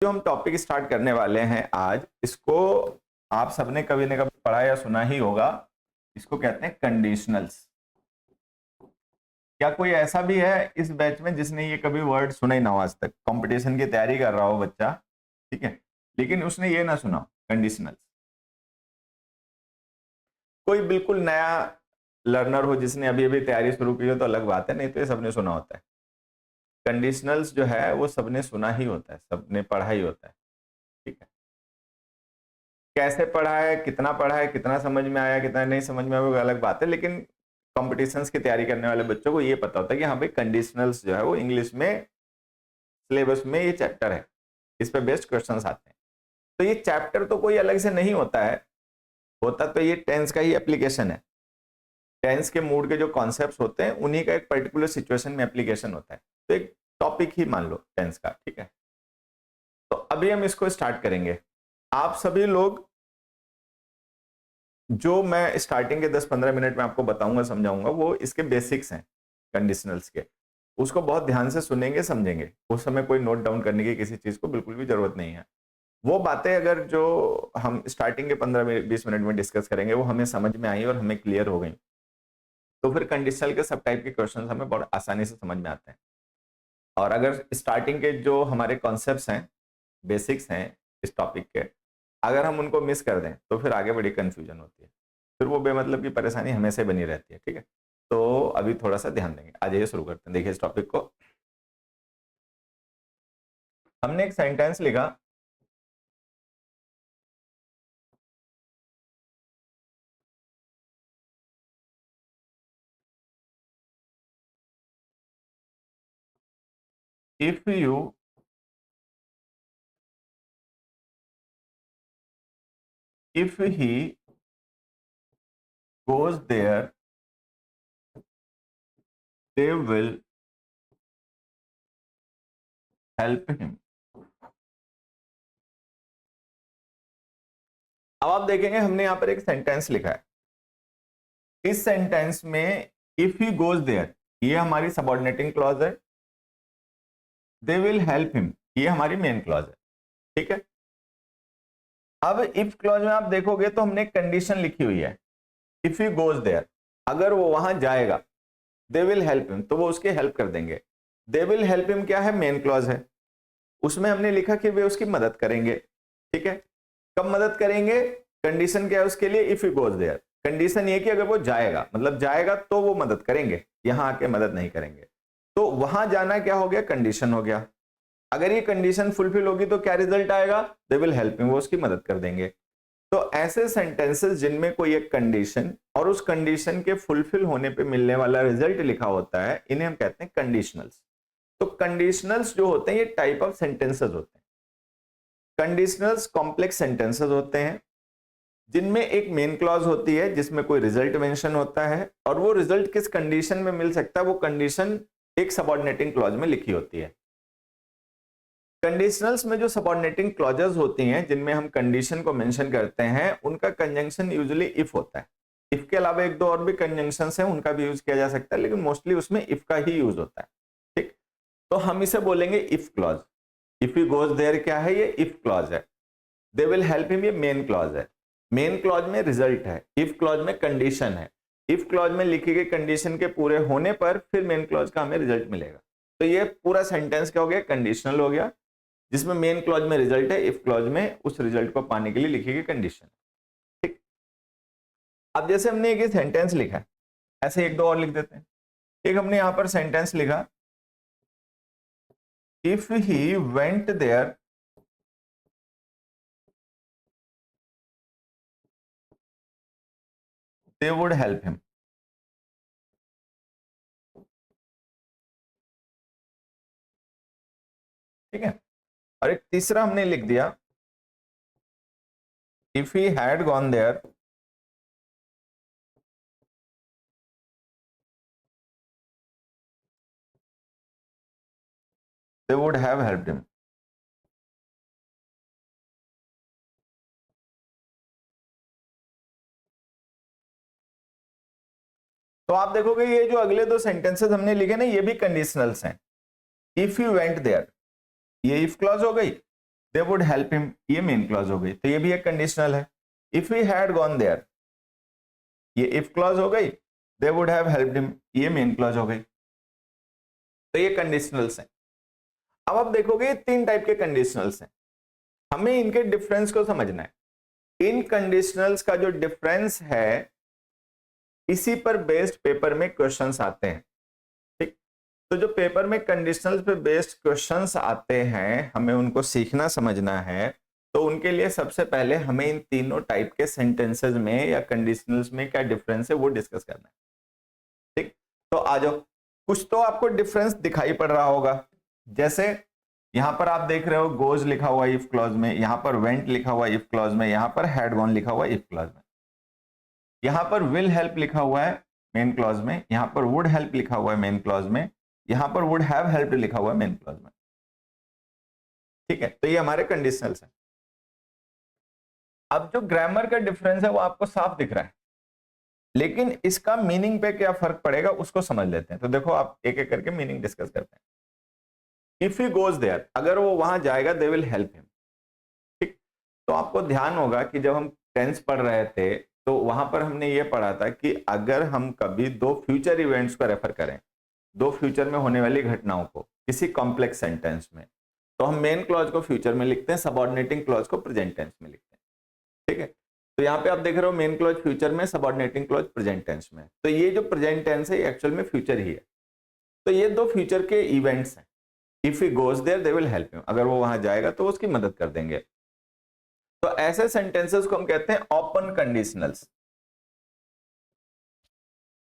जो हम topic start करने वाले हैं आज, इसको आप सबने कभी न कभी पढ़ा या सुना ही होगा। इसको कहते हैं कंडीशनल्स। क्या कोई ऐसा भी है इस बैच में जिसने ये कभी वर्ड सुना ही ना हो आज तक? कंपटीशन की तैयारी कर रहा हो बच्चा, ठीक है, लेकिन उसने ये ना सुना कंडीशनल्स। कोई बिल्कुल नया लर्नर हो जिसने अभी अभी तैयारी शुरू की हो तो अलग बात है, नहीं तो ये सबने सुना होता है। कंडीशनल्स जो है वो सबने सुना ही होता है, सबने पढ़ा ही होता है, ठीक है। कैसे पढ़ा है, कितना समझ में आया, कितना नहीं समझ में आया, वो अलग बात है, लेकिन कॉम्पिटिशन्स की तैयारी करने वाले बच्चों को ये पता होता है कि हाँ भाई कंडीशनल्स जो है वो इंग्लिश में सिलेबस में ये चैप्टर है, इस पे बेस्ड क्वेश्चंस आते हैं। तो ये चैप्टर तो कोई अलग से नहीं होता है, होता तो ये टेंस का ही एप्लीकेशन है। टेंस के मूड के जो कॉन्सेप्ट्स होते हैं उन्हीं का एक पर्टिकुलर सिचुएशन में एप्लीकेशन होता है। तो एक टॉपिक ही मान लो टेंस का, ठीक है। तो अभी हम इसको स्टार्ट करेंगे। आप सभी लोग जो मैं स्टार्टिंग के 10-15 मिनट में आपको बताऊंगा, समझाऊंगा, वो इसके बेसिक्स हैं कंडीशनल्स के। उसको बहुत ध्यान से सुनेंगे, समझेंगे। उस समय कोई नोट डाउन करने की किसी चीज को बिल्कुल भी जरूरत नहीं है। वो बातें अगर जो हम स्टार्टिंग के 15-20 मिनट में डिस्कस करेंगे वो हमें समझ में आई और हमें क्लियर हो गई, तो फिर कंडीशनल के सब टाइप के क्वेश्चन हमें बहुत आसानी से समझ में आते हैं। और अगर स्टार्टिंग के जो हमारे कॉन्सेप्ट्स हैं, बेसिक्स हैं इस टॉपिक के, अगर हम उनको मिस कर दें तो फिर आगे बड़ी कंफ्यूजन होती है, फिर वो बेमतलब की परेशानी हमेशा बनी रहती है, ठीक है। तो अभी थोड़ा सा ध्यान देंगे। आज ये शुरू करते हैं। देखिए इस टॉपिक को, हमने एक सेंटेंस लिखा, if you if he goes there they will help him. अब आप देखेंगे हमने यहां पर एक सेंटेंस लिखा है। इस सेंटेंस में इफ ही गोज देयर ये हमारी सबऑर्डिनेटिंग क्लॉज है, दे विल हेल्प हिम ये हमारी मेन क्लॉज है, ठीक है। अब इफ क्लॉज में आप देखोगे तो हमने एक कंडीशन लिखी हुई है, इफ ही गोज देयर, अगर वो वहां जाएगा, दे विल हेल्प हिम तो वो उसकी हेल्प कर देंगे। दे विल हेल्प हिम क्या है? मेन क्लॉज है। उसमें हमने लिखा कि वे उसकी मदद करेंगे, ठीक है। कब मदद करेंगे? कंडीशन क्या है उसके लिए? If he goes there. Condition ये कि अगर वो जाएगा, मतलब जाएगा तो वो मदद करेंगे, यहां आके मदद नहीं करेंगे। तो वहां जाना क्या हो गया? कंडीशन हो गया। अगर ये कंडीशन फुलफिल होगी तो क्या रिजल्ट आएगा? दे विल हेल्प हिम, वो उसकी मदद कर देंगे। तो ऐसे सेंटेंसेस जिनमें कोई एक कंडीशन और उस कंडीशन के फुलफिल होने पे मिलने वाला रिजल्ट लिखा होता है, इन्हें हम कहते हैं कंडीशनल्स। तो कंडीशनल्स जो होते हैं ये टाइप ऑफ सेंटेंसेस होते हैं। कंडीशनल्स कॉम्प्लेक्स सेंटेंसेस होते हैं जिनमें एक मेन क्लॉज होती है जिसमें कोई रिजल्ट मेंशन होता है, और वो रिजल्ट किस कंडीशन में मिल सकता है वो कंडीशन एक सबऑर्डिनेटिंग क्लॉज में लिखी होती है। कंडीशनल्स में जो सबऑर्डिनेटिंग क्लॉजेस होती हैं जिनमें हम कंडीशन को मेंशन करते हैं, उनका कंजंक्शन यूजुअली इफ होता है। इफ के अलावा एक दो और भी कंजंक्शंस हैं, उनका भी यूज किया जा सकता है, लेकिन मोस्टली उसमें इफ का ही यूज होता है, ठीक। तो हम इसे बोलेंगे if clause. If he goes there क्या है? ये इफ क्लॉज है। दे विल हेल्प हिम ये मेन क्लॉज है। मेन क्लॉज में रिजल्ट है, इफ क्लॉज में कंडीशन है। इफ क्लॉज में लिखी गई कंडीशन के पूरे होने पर फिर मेन क्लॉज का हमें रिजल्ट मिलेगा। तो ये पूरा सेंटेंस क्या हो गया? कंडीशनल हो गया, जिसमें मेन क्लॉज में रिजल्ट है, इफ क्लॉज में उस रिजल्ट को पाने के लिए लिखी गई कंडीशन, ठीक। अब जैसे हमने एक सेंटेंस लिखा है, ऐसे एक दो और लिख देते हैं। एक हमने यहां पर सेंटेंस लिखा, if he went there they would help him, ठीक है। और एक तीसरा हमने लिख दिया, if he had gone there they would have helped him. तो आप देखोगे ये जो अगले दो सेंटेंसेस हमने लिखे ना, ये भी कंडीशनल्स हैं। इफ यू वेंट देयर ये इफ क्लॉज हो गई, दे वुड हेल्प हिम, ये मेन क्लॉज हो गई, तो ये भी एक कंडीशनल है। If he had gone there, ये इफ क्लॉज हो गई, they would have helped him, ये मेन क्लॉज हो गई। तो ये कंडीशनल्स हैं। अब आप देखोगे ये तीन टाइप के कंडीशनल्स हैं, हमें इनके डिफरेंस को समझना है। इन कंडीशनल्स का जो डिफरेंस है, इसी पर बेस्ड पेपर में क्वेश्चंस आते हैं, ठीक। तो जो पेपर में कंडीशनल्स पे बेस्ड क्वेश्चंस आते हैं, हमें उनको सीखना समझना है। तो उनके लिए सबसे पहले हमें इन तीनों टाइप के सेंटेंसेस में या कंडीशनल्स में क्या डिफरेंस है वो डिस्कस करना है, ठीक। तो आ जाओ, कुछ तो आपको डिफरेंस दिखाई पड़ रहा होगा। जैसे यहां पर आप देख रहे हो गोज लिखा हुआ इफ क्लॉज में, यहां पर वेंट लिखा हुआ इफ क्लॉज में, यहां पर हैड गॉन लिखा हुआ इफ क्लॉज में, यहां पर विल हेल्प लिखा हुआ है मेन क्लॉज में, यहां पर वुड हेल्प लिखा हुआ है मेन क्लॉज में, यहां पर वुड हैव हेल्प लिखा हुआ है मेन क्लॉज में, ठीक है। तो ये हमारे कंडीशनल्स हैं। अब जो ग्रामर का डिफरेंस है वो आपको साफ दिख रहा है, लेकिन इसका मीनिंग पे क्या फर्क पड़ेगा उसको समझ लेते हैं। तो देखो आप एक एक करके मीनिंग डिस्कस करते हैं। इफ ही गोज देयर, अगर वो वहां जाएगा, दे विल हेल्प हिम, ठीक। तो आपको ध्यान होगा कि जब हम टेंस पढ़ रहे थे तो वहां पर हमने ये पढ़ा था कि अगर हम कभी दो फ्यूचर इवेंट्स को रेफर करें, दो फ्यूचर में होने वाली घटनाओं को किसी कॉम्प्लेक्स सेंटेंस में, तो हम मेन क्लॉज को फ्यूचर में लिखते हैं, सबऑर्डिनेटिंग क्लॉज को प्रेजेंट टेंस में लिखते हैं, ठीक है। तो यहाँ पे आप देख रहे हो मेन क्लॉज फ्यूचर में, सबऑर्डिनेटिंग क्लॉज प्रेजेंट टेंस में। तो ये जो प्रेजेंट टेंस है ये एक्चुअल में फ्यूचर ही है। तो ये दो फ्यूचर के इवेंट्स हैं। If he goes there they will help him, अगर वो वहां जाएगा तो उसकी मदद कर देंगे। तो ऐसे सेंटेंसेस को हम कहते हैं ओपन कंडीशनल्स,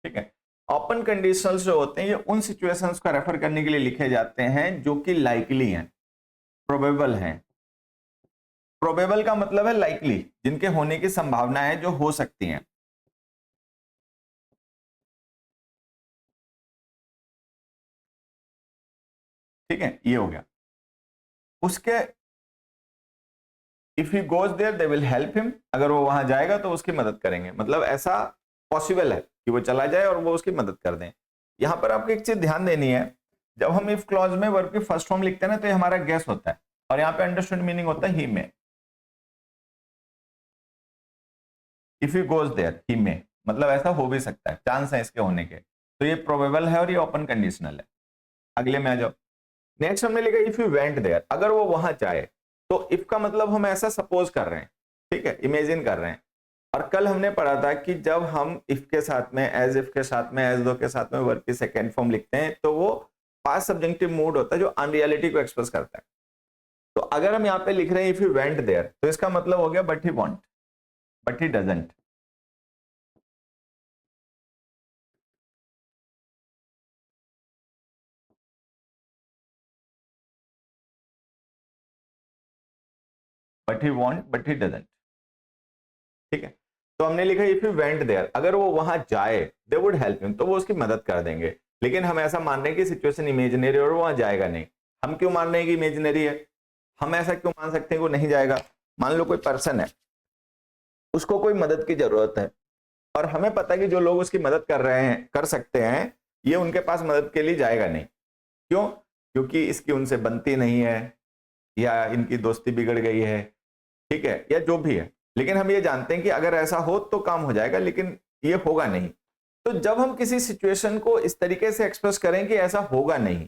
ठीक है। ओपन कंडीशनल्स जो होते हैं ये उन सिचुएशंस को रेफर करने के लिए लिखे जाते हैं जो कि लाइकली हैं, प्रोबेबल हैं। प्रोबेबल का मतलब है लाइकली, जिनके होने की संभावना है, जो हो सकती हैं। ठीक है, ये हो गया। उसके if he goes there they will help him, अगर वो वहां जाएगा तो उसकी मदद करेंगे, मतलब ऐसा पॉसिबल है कि वो चला जाए और वो उसकी मदद कर दें। यहां पर आपको एक चीज ध्यान देनी है, जब हम इफ क्लॉज में वर्ब की फर्स्ट फॉर्म लिखते हैं ना, तो ये हमारा गेस होता है, और यहाँ पे अंडरस्टूड मीनिंग होता है ही में। इफ यू गोज देयर ही में, मतलब ऐसा हो भी सकता है, चांस है इसके होने के। तो ये प्रोबेबल है और ये ओपन कंडीशनल है। अगले में आ जाओ। नेक्स्ट हमने लिखा इफ यू वेंट देयर, अगर वो वहां जाए। तो इफ का मतलब हम ऐसा सपोज कर रहे हैं, ठीक है, इमेजिन कर रहे हैं। और कल हमने पढ़ा था कि जब हम इफ के साथ में, एज इफ के साथ में, एज दो के साथ में वर्ब की सेकेंड फॉर्म लिखते हैं तो वो पास्ट सब्जेक्टिव मूड होता है जो अनरियलिटी को एक्सप्रेस करता है। तो अगर हम यहाँ पे लिख रहे हैं इफ यू वेंट देयर, तो इसका मतलब हो गया but he want, but he doesn't. But he want, but he doesn't, ठीक है। तो हमने लिखा इफ यू वेंट देयर, अगर वो वहां जाए, दे वुड हेल्प हिम, तो वो उसकी मदद कर देंगे। लेकिन हम ऐसा मान रहे हैं कि सिचुएशन इमेजिनरी और वो वहां जाएगा नहीं। हम क्यों मान रहे हैं कि इमेजिनरी है? हम ऐसा क्यों मान सकते हैं कि वो नहीं जाएगा? मान लो कोई पर्सन है, उसको कोई मदद की जरूरत है, और हमें पता है कि जो लोग उसकी मदद कर रहे हैं, कर सकते हैं, ये उनके पास मदद के लिए जाएगा नहीं। क्यों? क्योंकि इसकी उनसे बनती नहीं है, या इनकी दोस्ती बिगड़ गई है, ठीक है, या जो भी है। लेकिन हम ये जानते हैं कि अगर ऐसा हो तो काम हो जाएगा, लेकिन ये होगा नहीं। तो जब हम किसी सिचुएशन को इस तरीके से एक्सप्रेस करें कि ऐसा होगा नहीं,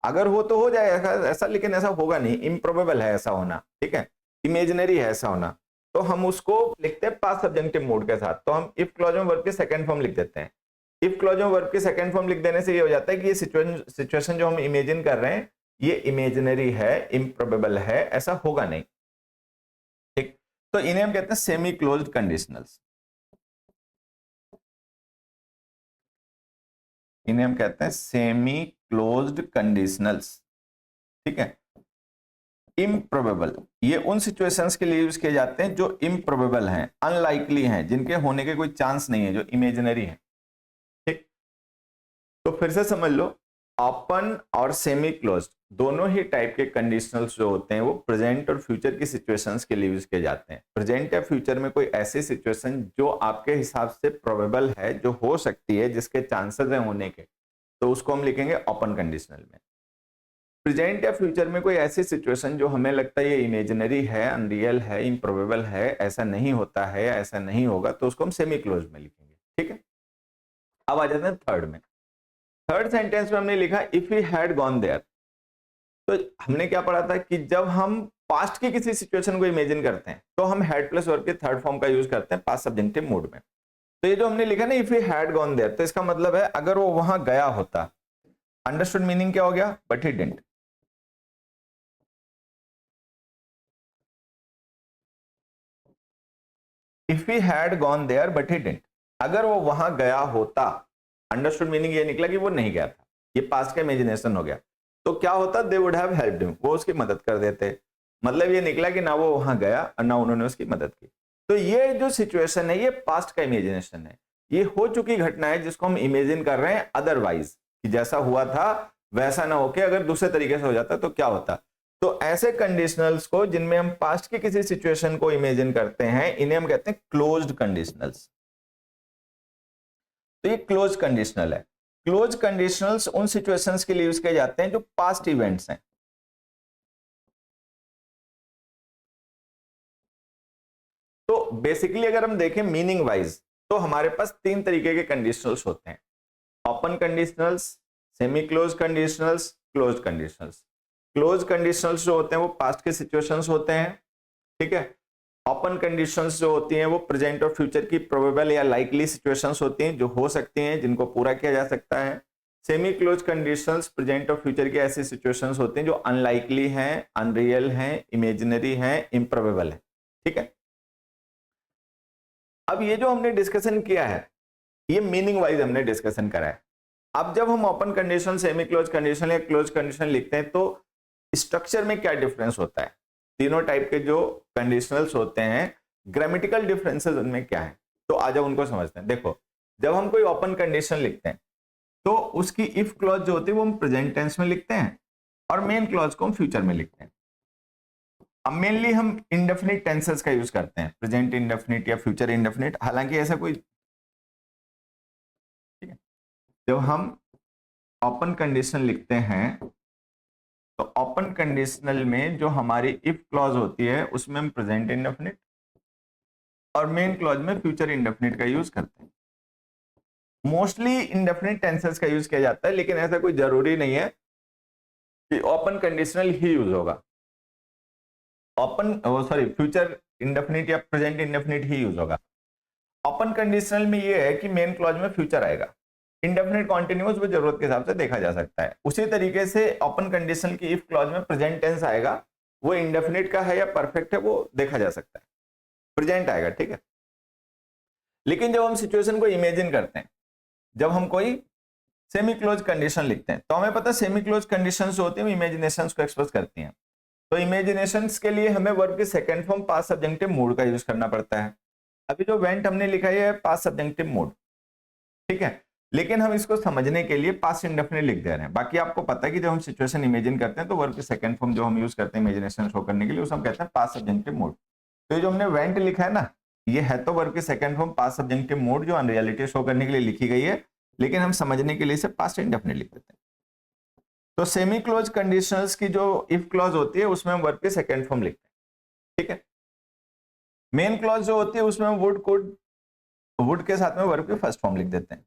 अगर हो तो हो जाएगा ऐसा, लेकिन ऐसा होगा नहीं, इम्प्रोबेबल है ऐसा होना, ठीक है, इमेजिनरी है ऐसा होना, तो हम उसको लिखते हैं पास्ट सब्जेक्टिव मोड के साथ। तो हम इफ क्लॉज में वर्ब की सेकंड फॉर्म लिख देते हैं। इफ क्लॉज में वर्ब की सेकंड फॉर्म लिख देने से ये हो जाता है कि ये सिचुएशन जो हम इमेजिन कर रहे हैं ये इमेजिनरी है, इम्प्रोबेबल है, ऐसा होगा नहीं, ठीक। तो इन्हें हम कहते हैं सेमी क्लोज्ड कंडीशनल्स, इन्हें हम कहते हैं सेमी क्लोज्ड कंडीशनल्स, ठीक है। इम्प्रोबेबल, ये उन सिचुएशंस के लिए यूज किए जाते हैं जो इम्प्रोबेबल हैं, अनलाइकली हैं, जिनके होने के कोई चांस नहीं है, जो इमेजिनरी है, ठीक। तो फिर से समझ लो, ओपन और सेमी क्लोज्ड दोनों ही टाइप के कंडीशनल्स जो होते हैं वो प्रेजेंट और फ्यूचर की सिचुएशंस के लिए यूज किए जाते हैं। प्रेजेंट या फ्यूचर में कोई ऐसी सिचुएशन जो आपके हिसाब से प्रोबेबल है, जो हो सकती है, जिसके चांसेस हैं होने के, तो उसको हम लिखेंगे ओपन कंडीशनल में। प्रेजेंट या फ्यूचर में कोई ऐसी सिचुएशन जो हमें लगता है ये इमेजिनरी है, अनरियल है, इम्प्रोबेबल है, ऐसा नहीं होता है, ऐसा नहीं होगा, तो उसको हम सेमी क्लोज में लिखेंगे। ठीक है, अब आ जाते हैं थर्ड में। थर्ड सेंटेंस में हमने लिखा if he had gone there. तो हमने क्या पढ़ा था कि जब हम पास्ट की किसी सिचुएशन को इमेजिन करते हैं तो हम हैड प्लस वर्ब के थर्ड फॉर्म का यूज करते हैं पास्ट सब्जेक्टिव मूड में। तो ये जो हमने लिखा ना if he had gone there, तो इसका मतलब है अगर वो वहां गया होता। अंडरस्टूड मीनिंग क्या हो गया? But he didn't. If he had gone there but he didn't, अगर वो वहां गया होता, अंडरस्टूड मीनिंग ये निकला कि वो नहीं गया था, ये पास्ट का इमेजिनेशन हो गया, तो क्या होता? दे वुड हैव हेल्प्ड हिम, वो उसकी मदद कर देते। मतलब ये निकला कि ना वो वहां गया और ना उन्होंने उसकी मदद की। तो ये जो सिचुएशन है ये पास्ट का इमेजिनेशन है, ये हो चुकी घटना है जिसको हम इमेजिन कर रहे हैं अदरवाइज, कि जैसा हुआ था वैसा ना होके अगर दूसरे तरीके से हो जाता तो क्या होता। तो ऐसे कंडीशनल्स को जिनमें हम पास्ट की किसी सिचुएशन को इमेजिन करते हैं इन्हें हम कहते हैं क्लोज्ड कंडीशनल्स। तो ये क्लोज कंडीशनल है। क्लोज कंडीशनल्स उन सिचुएशंस के लिए यूज किए जाते हैं जो पास्ट इवेंट्स हैं। तो बेसिकली अगर हम देखें मीनिंग वाइज तो हमारे पास तीन तरीके के कंडीशनल्स होते हैं: open conditionals, semi close conditionals, close conditionals. Close conditionals जो होते हैं वो पास्ट के सिचुएशंस होते हैं, ठीक है। ओपन कंडीशंस जो होती हैं वो प्रेजेंट और फ्यूचर की प्रोबेबल या लाइकली सिचुएशंस होती हैं जो हो सकती हैं, जिनको पूरा किया जा सकता है। सेमी क्लोज कंडीशंस प्रेजेंट और फ्यूचर की ऐसी सिचुएशंस होती हैं जो अनलाइकली हैं, अनरियल हैं, इमेजिनरी हैं, इम्प्रोबेबल है, ठीक है। अब ये जो हमने डिस्कशन किया है ये मीनिंग वाइज हमने डिस्कशन करा है। अब जब हम open condition, semi close condition या क्लोज कंडीशन लिखते हैं तो स्ट्रक्चर में क्या डिफरेंस होता है? तीनों टाइप के जो कंडीशनल्स होते हैं ग्रामेटिकल डिफरेंसेस उनमें क्या है, तो आ जाओ उनको समझते हैं। देखो, जब हम कोई ओपन कंडीशन लिखते हैं तो उसकी इफ क्लॉज जो होती है वो हम प्रेजेंट टेंस में लिखते हैं और मेन क्लॉज को हम फ्यूचर में लिखते हैं। अब मेनली हम इंडेफिनिट टेंसेस का यूज करते हैं, प्रेजेंट इंडेफिनिट या फ्यूचर इंडेफिनिट, हालांकि ऐसा कोई, ठीक है। जब हम ओपन कंडीशन लिखते हैं तो ओपन कंडीशनल में जो हमारी इफ क्लॉज होती है उसमें हम प्रेजेंट इंडेफिनिट और मेन क्लॉज में फ्यूचर इंडेफिनिट का यूज करते हैं। मोस्टली इंडेफिनिट टेंसेस का यूज किया जाता है, लेकिन ऐसा कोई जरूरी नहीं है कि ओपन कंडीशनल ही यूज होगा। फ्यूचर इंडेफिनिट या प्रेजेंट इंडेफिनिट ही यूज होगा। ओपन कंडीशनल में ये है कि मेन क्लॉज में फ्यूचर आएगा, इंडेफिनिट कॉन्टिन्यूअस वो जरूरत के हिसाब से देखा जा सकता है। उसी तरीके से ओपन कंडीशन की इफ क्लॉज में प्रेजेंट टेंस आएगा, वो इंडेफिनिट का है या परफेक्ट है वो देखा जा सकता है, प्रेजेंट आएगा, ठीक है। लेकिन जब हम सिचुएशन को इमेजिन करते हैं, जब हम कोई सेमी क्लोज कंडीशन लिखते हैं तो हमें पता है सेमी क्लोज कंडीशन होती है इमेजिनेशन को एक्सप्रेस करती हैं। तो इमेजिनेशन के लिए हमें वर्ब के second form past subjective mood का यूज करना पड़ता है। अभी जो वेंट हमने लिखा है पास्ट सब्जेक्टिव मूड, ठीक है, लेकिन हम इसको समझने के लिए पास्ट इंडेफिनिट लिख दे रहे हैं। बाकी आपको पता है कि जब हम सिचुएशन इमेजिन करते हैं तो वर्ब के सेकंड फॉर्म जो हम यूज करते हैं इमेजिनेशन शो करने के लिए उसे हम कहते हैं पास्ट सब्जेक्टिव मूड। तो ये जो हमने वेंट लिखा है ना, ये है तो वर्ब के second form past subjective mood जो अनरियलिटी शो करने के लिए लिखी गई है, लेकिन हम समझने के लिए इसे पास्ट इंडेफिनिट लिख देते हैं। तो सेमी क्लोज कंडीशंस की जो इफ क्लॉज होती है उसमें हम वर्ब के सेकंड फॉर्म लिखते हैं, ठीक है। मेन क्लॉज जो होती है उसमें हम वुड के साथ में वर्ब के फर्स्ट फॉर्म लिख देते हैं।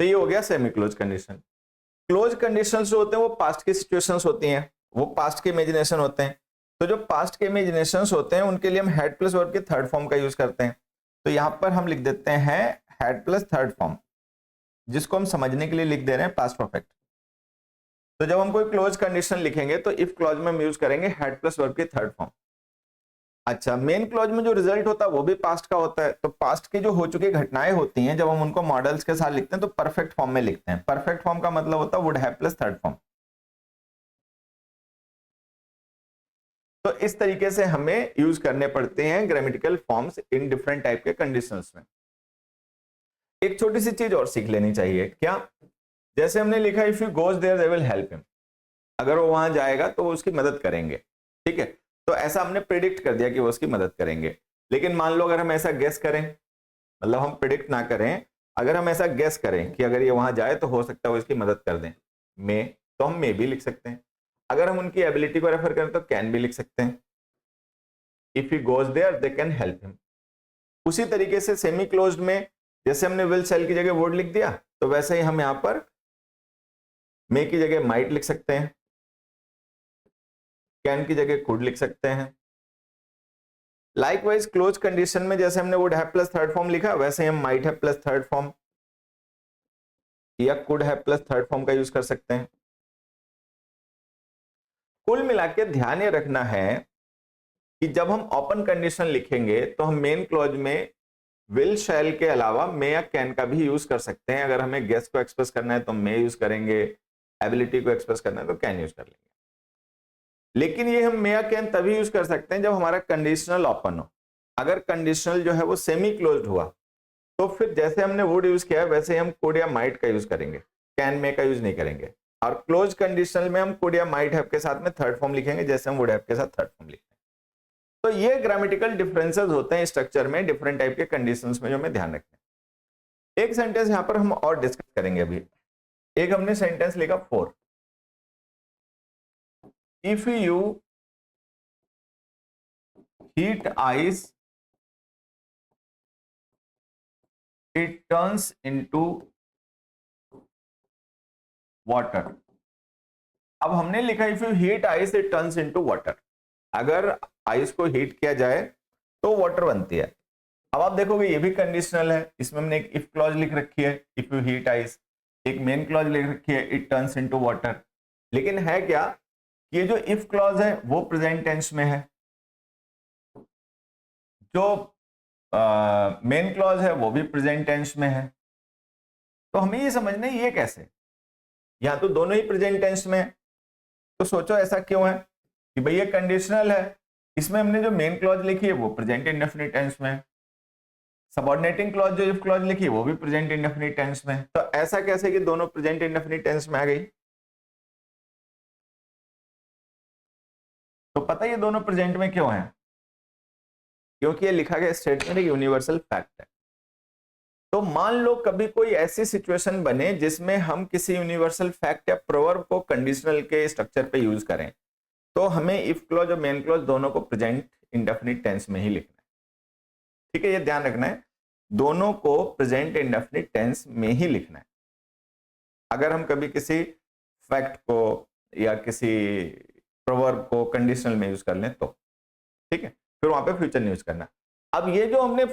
तो ये हो गया semi close condition. Close conditions जो होते हैं वो पास्ट की सिचुएशंस होती हैं, वो पास्ट के इमेजिनेशन होते हैं। तो जो पास्ट के इमेजिनेशंस होते हैं उनके लिए हम हैड प्लस वर्ब के थर्ड फॉर्म का यूज करते हैं। तो यहां पर हम लिख देते हैं हैड प्लस थर्ड फॉर्म, जिसको हम समझने के लिए लिख दे रहे हैं पास्ट परफेक्ट। तो जब हम कोई क्लोज कंडीशन लिखेंगे तो इफ क्लॉज में हम यूज करेंगे हैड प्लस वर्ब के थर्ड फॉर्म। अच्छा, मेन क्लॉज में जो रिजल्ट होता है वो भी पास्ट का होता है। तो पास्ट की जो हो चुकी घटनाएं होती हैं जब हम उनको मॉडल्स के साथ लिखते हैं तो परफेक्ट फॉर्म में लिखते हैं। परफेक्ट फॉर्म का मतलब होता है would have plus third form. तो इस तरीके से हमें यूज करने पड़ते हैं grammatical forms in different type के कंडीशंस में। एक छोटी सी चीज और सीख लेनी चाहिए, क्या? जैसे हमने लिखा if you goes there they will help him, अगर वो वहां जाएगा तो वो उसकी मदद करेंगे, ठीक है। तो ऐसा हमने प्रिडिक्ट कर दिया कि वो उसकी मदद करेंगे। लेकिन मान लो अगर हम ऐसा गेस करें, मतलब हम प्रिडिक्ट ना करें, अगर हम ऐसा गेस करें कि अगर ये वहां जाए तो हो सकता है वो इसकी मदद कर दें में, तो हम मे भी लिख सकते हैं। अगर हम उनकी एबिलिटी को रेफर करें तो कैन भी लिख सकते हैं। If he goes there they can help him. उसी तरीके से सेमी क्लोज्ड में जैसे हमने विल शेल की जगह वुड लिख दिया, तो वैसे ही हम यहां पर मे की जगह माइट लिख सकते हैं, कैन की जगह कुड लिख सकते हैं। लाइकवाइज क्लोज कंडीशन में जैसे हमने would have plus third form लिखा, वैसे हम might have plus third form या could have plus third form का यूज कर सकते हैं। कुल मिला के ध्यान ये रखना है कि जब हम ओपन कंडीशन लिखेंगे तो हम मेन क्लॉज में विल शैल के अलावा मे या कैन का भी यूज कर सकते हैं। अगर हमें गेस को एक्सप्रेस करना है तो मे यूज करेंगे, एबिलिटी को एक्सप्रेस करना है तो कैन यूज कर लेंगे। लेकिन ये हम मे या कैन तभी यूज कर सकते हैं जब हमारा कंडीशनल ओपन हो। अगर कंडीशनल जो है वो सेमी क्लोज्ड हुआ तो फिर जैसे हमने वुड यूज किया वैसे ही हम कुड या माइट का यूज करेंगे, कैन मे का यूज नहीं करेंगे। और क्लोज कंडीशनल में हम कुड या माइट हैव के साथ में थर्ड फॉर्म लिखेंगे, जैसे हम वुड हैव के साथ थर्ड फॉर्म लिखते हैं। तो ये ग्रामेटिकल डिफरेंसेस होते हैं स्ट्रक्चर में डिफरेंट टाइप के कंडीशंस में, जो हमें ध्यान रखना है। एक सेंटेंस यहां पर हम और डिस्कस करेंगे अभी। एक हमने सेंटेंस लिखा 4, if you heat ice it turns into water. अब हमने लिखा if you heat ice it turns into water. अगर आइस को हीट किया जाए तो वाटर बनती है। अब आप देखोगे ये भी कंडीशनल है, इसमें हमने एक इफ क्लॉज लिख रखी है, इफ यू हीट आइस, एक मेन क्लॉज लिख रखी है, इट टर्न्स इनटू वाटर। लेकिन है क्या, ये जो इफ क्लॉज है वो प्रेजेंट टेंस में है, जो मेन क्लॉज है वो भी प्रेजेंट टेंस में है। तो हमें ये समझना है ये कैसे, या तो दोनों ही प्रेजेंट टेंस में है। तो सोचो ऐसा क्यों है कि भाई ये कंडीशनल है, इसमें हमने जो मेन क्लॉज लिखी है वो प्रेजेंट इंडेफिनिट टेंस में है, सबऑर्डिनेटिंग क्लॉज जो इफ क्लॉज लिखी है वो भी प्रेजेंट इंडेफिनिट टेंस में है। तो ऐसा कैसे कि दोनों प्रेजेंट इंडेफिनिट टेंस में आ गई? तो पता है ये दोनों प्रेजेंट में क्यों है? क्योंकि ये लिखा गया स्टेटमेंट एक यूनिवर्सल फैक्ट है। तो मान लो कभी कोई ऐसी सिचुएशन बने जिसमें हम किसी यूनिवर्सल फैक्ट या प्रोवर्ब को कंडीशनल के स्ट्रक्चर पे यूज करें, तो हमें इफ क्लॉज और मेन क्लॉज दोनों को प्रेजेंट इंडेफिनिट टेंस में ही लिखना है। ठीक है, ये ध्यान रखना है, दोनों को प्रेजेंट इंडेफिनिट टेंस में ही लिखना है। अगर हम कभी किसी फैक्ट को या किसी प्रोवर्ब को कंडीशनल में यूज कर लें तो ठीक है, फिर वहां पे फ्यूचर नहीं यूज करना। अब ये जो हमने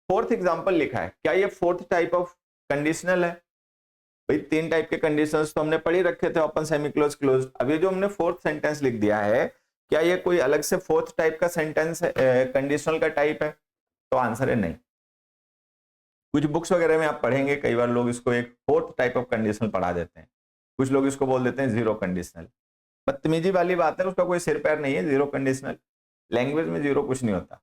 फोर्थ एग्जांपल लिखा है, क्या ये फोर्थ टाइप ऑफ कंडीशनल है? भाई तीन टाइप के कंडीशंस तो हमने पढ़ ही रखे थे, ओपन, सेमी क्लोज, क्लोज। अब ये जो हमने फोर्थ सेंटेंस लिख दिया है, क्या ये कोई अलग से फोर्थ टाइप का सेंटेंस कंडीशनल का टाइप है? तो आंसर है नहीं। कुछ बुक्स वगैरह में आप पढ़ेंगे, कई बार लोग इसको एक फोर्थ टाइप ऑफ कंडीशनल पढ़ा देते हैं, कुछ लोग इसको बोल देते हैं जीरो कंडीशनल। बदतमीजी वाली बात है, उसका कोई सिर पैर नहीं है जीरो कंडीशनल। लैंग्वेज में जीरो कुछ नहीं होता।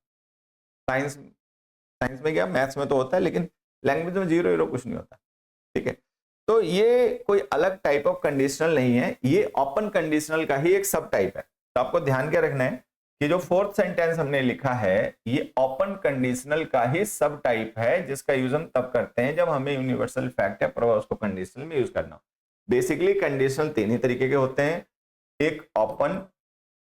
साइंस साइंस में क्या, मैथ्स में तो होता है, लेकिन लैंग्वेज में जीरो हीरो कुछ नहीं होता। ठीक है, तो ये कोई अलग टाइप ऑफ कंडीशनल नहीं है, ये ओपन कंडीशनल का ही एक सब टाइप है। तो आपको ध्यान क्या रखना है कि जो फोर्थ सेंटेंस हमने लिखा है ये ओपन कंडीशनल का ही सब टाइप है, जिसका यूज हम तब करते हैं जब हमें यूनिवर्सल फैक्ट या प्रोवर्ब्स को कंडीशनल में यूज करना हो। बेसिकली कंडीशनल तीन ही तरीके के होते हैं, एक ओपन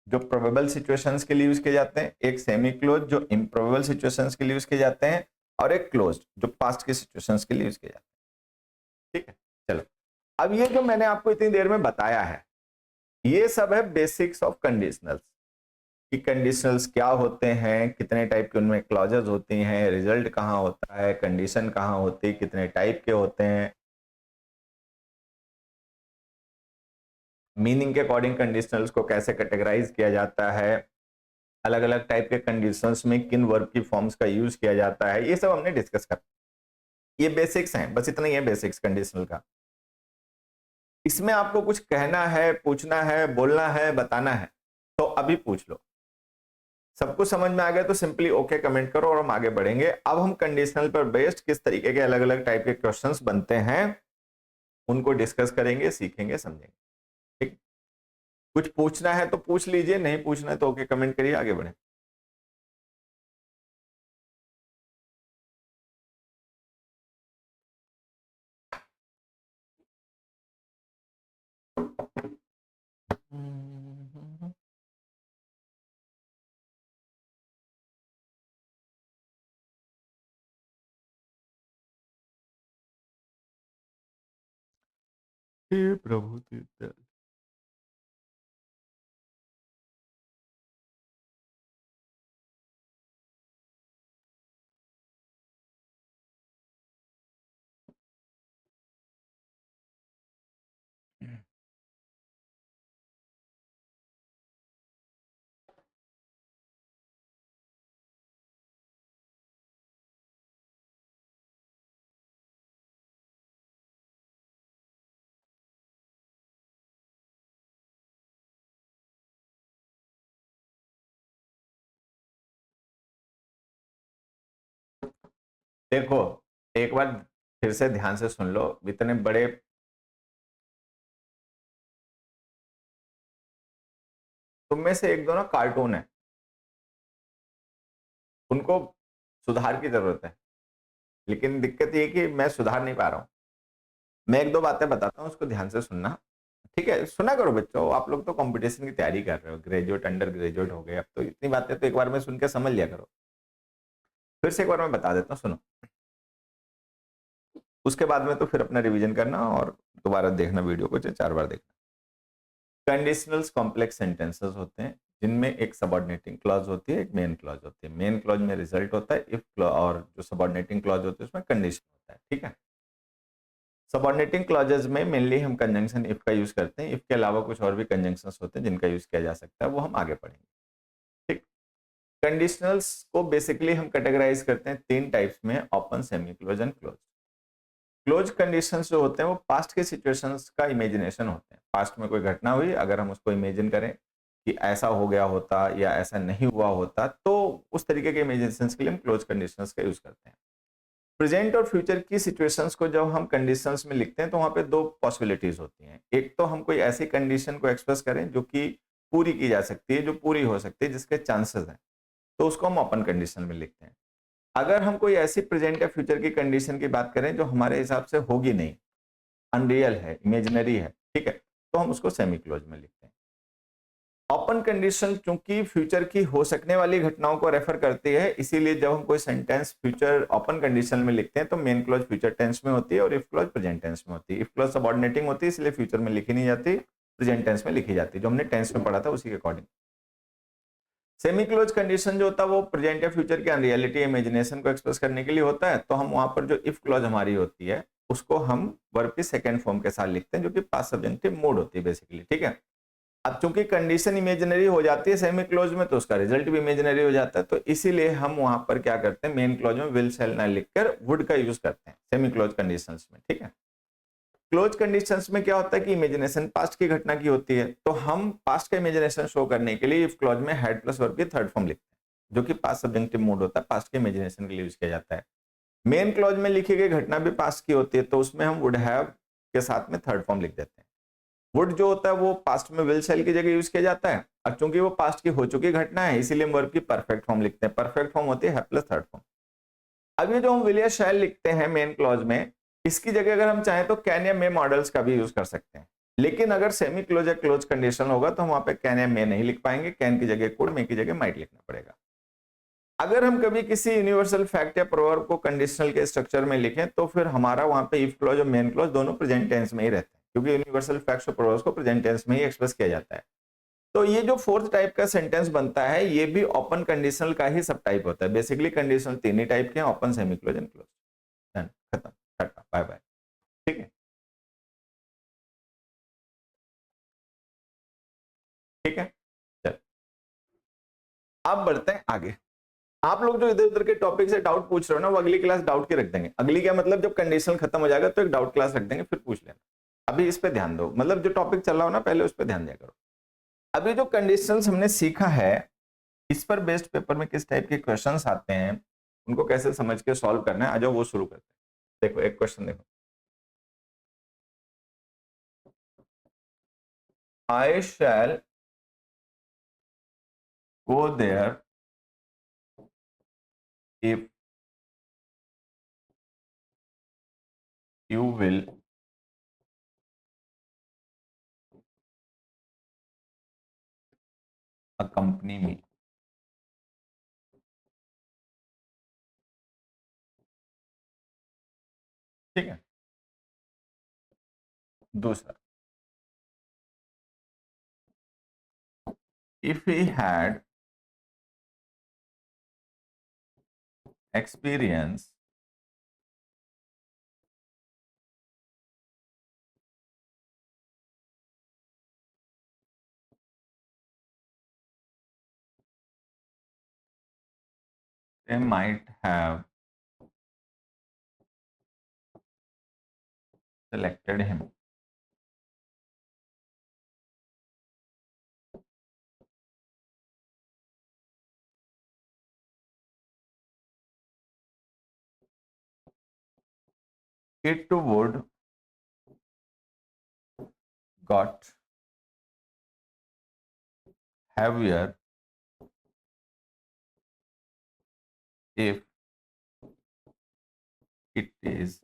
जो प्रोबेबल सिचुएशंस के लिए यूज किए जाते हैं, एक सेमी क्लोज जो इम्प्रोबेबल सिचुएशंस के लिए यूज किए जाते हैं, और एक क्लोज्ड जो पास्ट के सिचुएशंस के लिए यूज किए जाते हैं। ठीक है, चलो अब ये जो मैंने आपको इतनी देर में बताया है ये सब है बेसिक्स ऑफ कंडीशनल्स, कि कंडीशनल्स क्या होते हैं, कितने टाइप के उनमें क्लॉजेस होती हैं, रिजल्ट कहाँ होता है, कंडीशन कहाँ होती है, कितने टाइप के होते हैं, मीनिंग के अकॉर्डिंग कंडीशनल्स को कैसे कैटेगराइज किया जाता है, अलग अलग टाइप के कंडीशंस में किन वर्ब की फॉर्म्स का यूज किया जाता है, ये सब हमने डिस्कस कर। ये बेसिक्स हैं, बस इतना ही है बेसिक्स कंडीशनल का। इसमें आपको कुछ कहना है, पूछना है, बोलना है, बताना है तो अभी पूछ लो। सब कुछ समझ में आ गया तो सिंपली ओके कमेंट करो और हम आगे बढ़ेंगे। अब हम कंडीशनल पर बेस्ड किस तरीके के अलग अलग टाइप के क्वेश्चंस बनते हैं उनको डिस्कस करेंगे, सीखेंगे, समझेंगे। ठीक, कुछ पूछना है तो पूछ लीजिए, नहीं पूछना है तो ओके कमेंट करिए, आगे बढ़े। हे प्रभु तीर्थ। देखो, एक बार फिर से ध्यान से सुन लो। इतने बड़े तुम में से एक दो ना कार्टून है, उनको सुधार की जरूरत है। लेकिन दिक्कत ये कि मैं सुधार नहीं पा रहा हूं। मैं एक दो बातें बताता हूं, उसको ध्यान से सुनना। ठीक है, सुना करो बच्चों, आप लोग तो कंपटीशन की तैयारी कर रहे हो, ग्रेजुएट अंडर ग्रेजुएट हो गए, अब तो इतनी बातें तो एक बार में सुन के समझ लिया करो। फिर से एक बार मैं बता देता हूँ, सुनो। उसके बाद में तो फिर अपना रिवीजन करना और दोबारा देखना वीडियो को, 4 बार देखना। कंडीशनल्स कॉम्प्लेक्स सेंटेंसेस होते हैं जिनमें एक सबऑर्डिनेटिंग क्लॉज होती है, एक मेन क्लॉज होती है। मेन क्लॉज में रिजल्ट होता है इफ, और जो सबऑर्डिनेटिंग क्लॉज होती है उसमें कंडीशन होता है। ठीक है, सबऑर्डिनेटिंग क्लॉजेज में मेनली हम कंजंक्शन इफ का यूज करते हैं। इफ के अलावा कुछ और भी कंजंक्शंस होते हैं जिनका यूज किया जा सकता है, वो हम आगे पढ़ेंगे। ठीक, कंडीशनल्स को बेसिकली हम कैटेगराइज करते हैं 3 टाइप्स में, open, semi close and close. Close conditions जो होते हैं वो पास्ट के सिचुएशंस का इमेजिनेशन होते हैं। पास्ट में कोई घटना हुई, अगर हम उसको इमेजिन करें कि ऐसा हो गया होता या ऐसा नहीं हुआ होता, तो उस तरीके के इमेजिनेशंस के लिए हम क्लोज कंडीशंस का यूज करते हैं। प्रेजेंट और फ्यूचर की सिचुएशंस को जब हम कंडीशंस में लिखते हैं तो वहां पे 2 पॉसिबिलिटीज होती हैं। एक तो हम कोई ऐसी कंडीशन को एक्सप्रेस करें जो कि पूरी की जा सकती है, जो पूरी हो सकती है, जिसके चांसेस हैं, तो उसको हम ओपन कंडीशन में लिखते हैं। अगर हम कोई ऐसी प्रेजेंट या फ्यूचर की कंडीशन की बात करें जो हमारे हिसाब से होगी नहीं, अनरियल है, इमेजिनरी है, ठीक है, तो हम उसको सेमी क्लोज में लिखते हैं। ओपन कंडीशन चूंकि फ्यूचर की हो सकने वाली घटनाओं को रेफर करती है, इसीलिए जब हम कोई सेंटेंस फ्यूचर ओपन कंडीशन में लिखते हैं तो मेन क्लॉज फ्यूचर टेंस में होती है और इफ क्लॉज प्रेजेंट टेंस में होती है। इफ क्लॉज सबऑर्डिनेटिंग होती है, इसलिए फ्यूचर में लिखी नहीं जाती, प्रेजेंट टेंस में लिखी जाती है, जो हमने टेंस में पढ़ा था उसी के अकॉर्डिंग। सेमी क्लोज कंडीशन जो होता है वो प्रेजेंट या फ्यूचर की अनरियलिटी, इमेजिनेशन को एक्सप्रेस करने के लिए होता है। तो हम वहां पर जो इफ क्लॉज हमारी होती है उसको हम वर्ब की सेकंड फॉर्म के साथ लिखते हैं, जो कि पास्ट सब्जेक्टिव मोड होती है बेसिकली। ठीक है, अब चूंकि कंडीशन इमेजिनरी हो जाती है सेमी क्लोज में, तो उसका रिजल्ट भी इमेजिनरी हो जाता है, तो इसीलिए हम वहां पर क्या करते हैं, मेन क्लोज में विल शैल ना लिखकर वुड का यूज करते हैं सेमी क्लोज कंडीशंस में। ठीक है, क्लोज कंडीशंस में क्या होता है कि इमेजिनेशन पास्ट की घटना की होती है, तो हम पास्ट का इमेजिनेशन शो करने के लिए इफ क्लॉज में हैड प्लस वर्ब की थर्ड फॉर्म लिखते हैं, जो कि पास्ट सब्जेक्टिव मोड होता है, पास्ट के इमेजिनेशन के लिए यूज किया जाता है। मेन क्लॉज में लिखी गई घटना भी पास्ट की होती है, तो उसमें हम वुड हैव के साथ में थर्ड फॉर्म लिख देते हैं। वुड जो होता है वो पास्ट में विल सेल की जगह यूज किया जाता है, और चूंकि वो पास्ट की हो चुकी घटना है इसीलिए हम वर्ब की परफेक्ट फॉर्म लिखते हैं। परफेक्ट फॉर्म होती है हैव प्लस थर्ड फॉर्म। अब ये जो हम विल या शैल लिखते हैं मेन क्लॉज में, इसकी जगह अगर हम चाहें तो कैन या मे मॉडल्स का भी यूज कर सकते हैं। लेकिन अगर सेमी क्लोज या क्लोज कंडीशन होगा तो हम वहां पे कैन या मे नहीं लिख पाएंगे, कैन की जगह कुड, मे की जगह माइट लिखना पड़ेगा। अगर हम कभी किसी यूनिवर्सल फैक्ट या प्रोवर्ब को कंडीशनल के स्ट्रक्चर में लिखें तो फिर हमारा वहां पे इफ क्लॉज और मेन क्लॉज दोनों प्रेजेंट टेंस में ही रहते हैं, क्योंकि यूनिवर्सल फैक्ट्स और प्रोवर्ब्स को प्रेजेंट टेंस में ही एक्सप्रेस किया जाता है। तो ये जो फोर्थ टाइप का सेंटेंस बनता है ये भी ओपन कंडीशनल का ही सब टाइप होता है। बेसिकली कंडीशनल 3 ही टाइप के हैं, open, semi close and close. Done, खत्म, टाटा बाय बाय। ठीक है, ठीक है, चल अब बढ़ते हैं आगे। आप लोग जो इधर उधर के टॉपिक से डाउट पूछ रहे हो ना, वो अगली क्लास डाउट के रख देंगे। अगली क्या मतलब, जब कंडीशनल खत्म हो जाएगा तो एक डाउट क्लास रख देंगे, फिर पूछ लेना। अभी इस पे ध्यान दो, मतलब जो टॉपिक चल रहा हो ना पहले उस पर ध्यान दिया करो। अभी जो कंडीशनल्स हमने सीखा है, इस पर बेस्ड पेपर में किस टाइप के क्वेश्चंस आते हैं, उनको कैसे समझ के सॉल्व करना है, आ जाओ वो शुरू करते हैं। देखो एक क्वेश्चन देखो, I shall go there if you will accompany me. ठीक है, दूसरा, if he had experience they might have selected him. It would got heavier if it is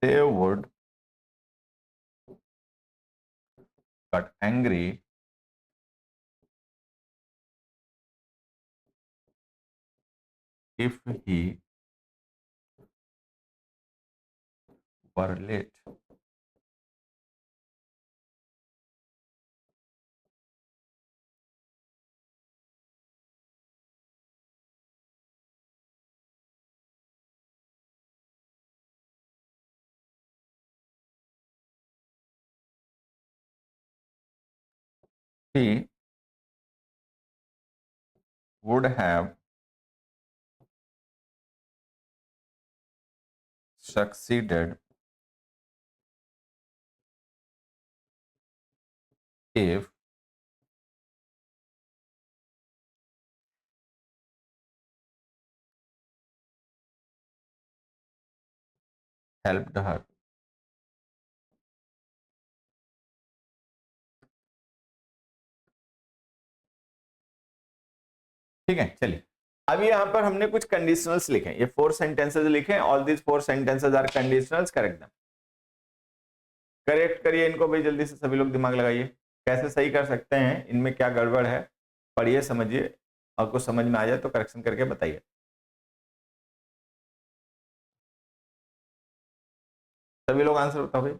they would got angry if he were late. He would have succeeded if helped her. ठीक है, चलिए अब यहाँ पर हमने कुछ conditionals लिखे, ये 4 सेंटेंसेस लिखे, all these 4 sentences are conditionals, correct them, correct करिए इनको भाई, जल्दी से सभी लोग दिमाग लगाइए, कैसे सही कर सकते हैं, इनमें क्या गड़बड़ है, पढ़िए समझिए, और कुछ समझ में आ जाए तो करेक्शन करके बताइए। सभी लोग आंसर बताओ भाई।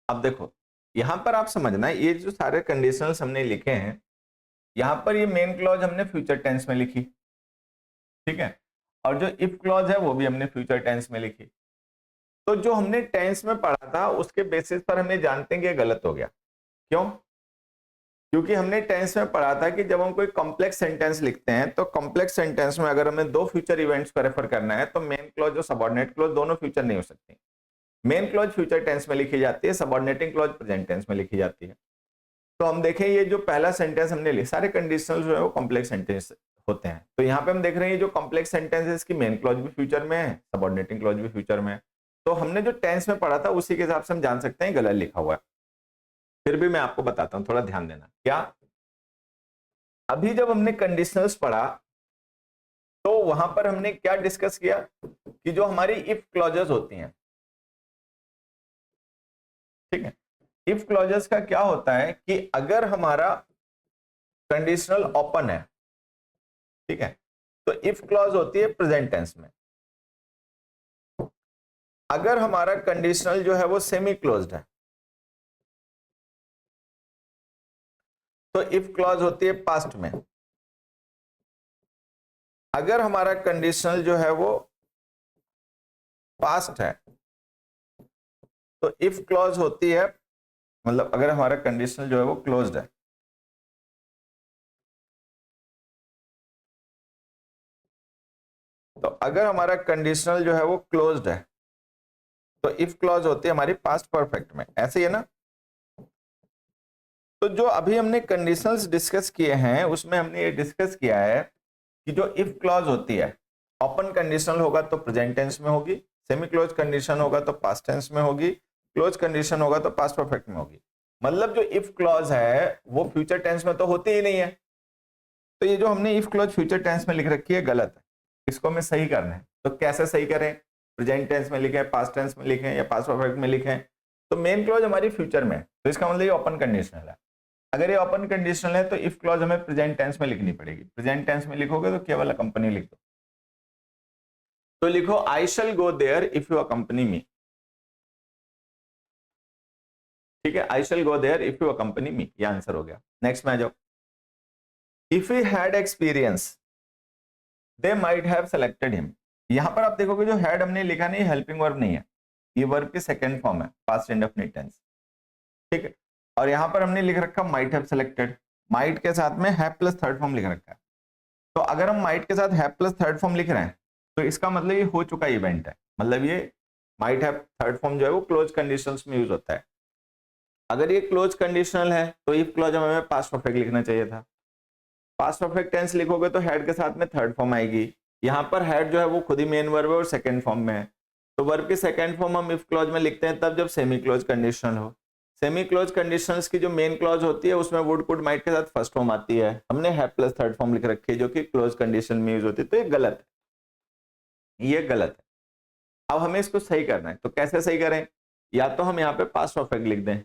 अब देखो यहां पर आप समझना, ये जो सारे कंडीशनल्स हमने लिखे हैं, यहां पर ये मेन क्लॉज हमने फ्यूचर टेंस में लिखी, ठीक है, और जो इफ क्लॉज है वो भी हमने फ्यूचर टेंस में लिखी। तो जो हमने टेंस में पढ़ा था उसके बेसिस पर हम ये जानते हैं कि ये गलत हो गया। क्यों? क्योंकि हमने टेंस में पढ़ा था कि जब हम कोई कॉम्प्लेक्स सेंटेंस लिखते हैं तो कॉम्प्लेक्स सेंटेंस में अगर हमें 2 फ्यूचर इवेंट्स को रेफर करना है तो मेन क्लॉज और सबऑर्डिनेट क्लॉज दोनों फ्यूचर नहीं हो सकती। मेन क्लॉज फ्यूचर टेंस में लिखी जाती है, सबऑर्डिनेटिंग क्लॉज प्रेजेंट टेंस में लिखी जाती है। तो हम देखें ये जो पहला सेंटेंस हमने लिया, सारे कंडीशनल जो है वो कॉम्प्लेक्स सेंटेंस होते हैं, तो यहाँ पे हम देख रहे हैं जो कॉम्प्लेक्स सेंटेंस है इसकी मेन क्लॉज भी फ्यूचर में है, सबऑर्डिनेटिंग क्लॉज भी फ्यूचर में है। तो हमने जो टेंस में पढ़ा था उसी के हिसाब से हम जान सकते हैं गलत लिखा हुआ है। फिर भी मैं आपको बताता हूं, थोड़ा ध्यान देना। क्या? अभी जब हमने कंडीशनल्स पढ़ा तो वहां पर हमने क्या डिस्कस किया कि जो हमारी इफ क्लॉजेस होती हैं, ठीक है, इफ क्लॉजेस का क्या होता है कि अगर हमारा कंडीशनल ओपन है, ठीक है, तो इफ क्लॉज होती है प्रेजेंट टेंस में। अगर हमारा कंडीशनल जो है वो सेमी क्लोज्ड है तो इफ क्लॉज होती है पास्ट में। अगर हमारा कंडीशनल जो है वो पास्ट है तो इफ क्लॉज होती है, मतलब अगर हमारा कंडीशनल जो है वो क्लोज्ड है, तो अगर हमारा कंडीशनल जो है वो क्लोज्ड है तो इफ क्लॉज होती है हमारी पास्ट परफेक्ट में। ऐसे ही है ना? तो जो अभी हमने कंडीशंस डिस्कस किए हैं उसमें हमने ये डिस्कस किया है कि जो इफ क्लॉज होती है, ओपन कंडीशनल होगा तो प्रेजेंट टेंस में होगी, सेमी क्लोज कंडीशन होगा तो पास्ट टेंस में होगी, क्लोज कंडीशन होगा तो पास्ट परफेक्ट में होगी। मतलब जो इफ क्लॉज है वो फ्यूचर टेंस में तो होती ही नहीं है। तो ये जो हमने इफ क्लॉज फ्यूचर टेंस में लिख रखी है गलत है, इसको हमें सही करना है। तो कैसे सही करें? प्रेजेंट टेंस में लिखें, पास्ट टेंस में लिखें या पास्ट परफेक्ट में लिखें? तो मेन क्लॉज हमारी फ्यूचर में है, तो इसका मतलब ये ओपन कंडीशनल है। अगर ये ओपन कंडीशनल है तो इफ क्लॉज हमें प्रेजेंट टेंस में लिखनी पड़ेगी। प्रेजेंट टेंस में लिखोगे तो केवल कंपनी लिख दो। तो लिखो I shall go there if you accompany me. ठीक है, I shall go there if you accompany me, ये आंसर हो गया। नेक्स्ट में आ जाओ। If he had experience they might have selected him. यहां पर आप देखोगे जो हैड हमने लिखा नहीं, हेल्पिंग वर्ब नहीं है, ये वर्ब की सेकंड फॉर्म है, पास्ट इंडेफिनिट टेंस। ठीक है, और यहां पर हमने लिख रखा माइट हैव सेलेक्टेड, माइट के साथ में हैव प्लस थर्ड फॉर्म लिख रखा है। तो अगर हम माइट के साथ हैव प्लस थर्ड फॉर्म लिख रहे हैं तो इसका मतलब ये हो चुका इवेंट है, मतलब ये माइट हैव थर्ड फॉर्म जो है वो क्लोज कंडीशंस में यूज होता है। अगर ये क्लोज कंडीशनल है तो इफ क्लोज हमें पास्ट परफेक्ट लिखना चाहिए था। पास्ट परफेक्ट टेंस लिखोगे तो हैड के साथ में थर्ड फॉर्म आएगी। यहाँ पर हैड जो है वो खुद ही मेन वर्ब है और सेकंड फॉर्म में है, तो वर्ब की सेकंड फॉर्म हम इफ क्लॉज में लिखते हैं तब जब सेमी क्लोज कंडीशनल हो। सेमी क्लोज कंडीशंस की जो मेन क्लॉज होती है उसमें वुड कुड माइट के साथ फर्स्ट फॉर्म आती है, हमने हैव प्लस थर्ड फॉर्म लिख रखी है जो कि क्लोज कंडीशन में यूज होती है। तो ये गलत है, ये गलत है। अब हमें इसको सही करना है, तो कैसे सही करें? या तो हम यहाँ पे पास्ट परफेक्ट लिख दें,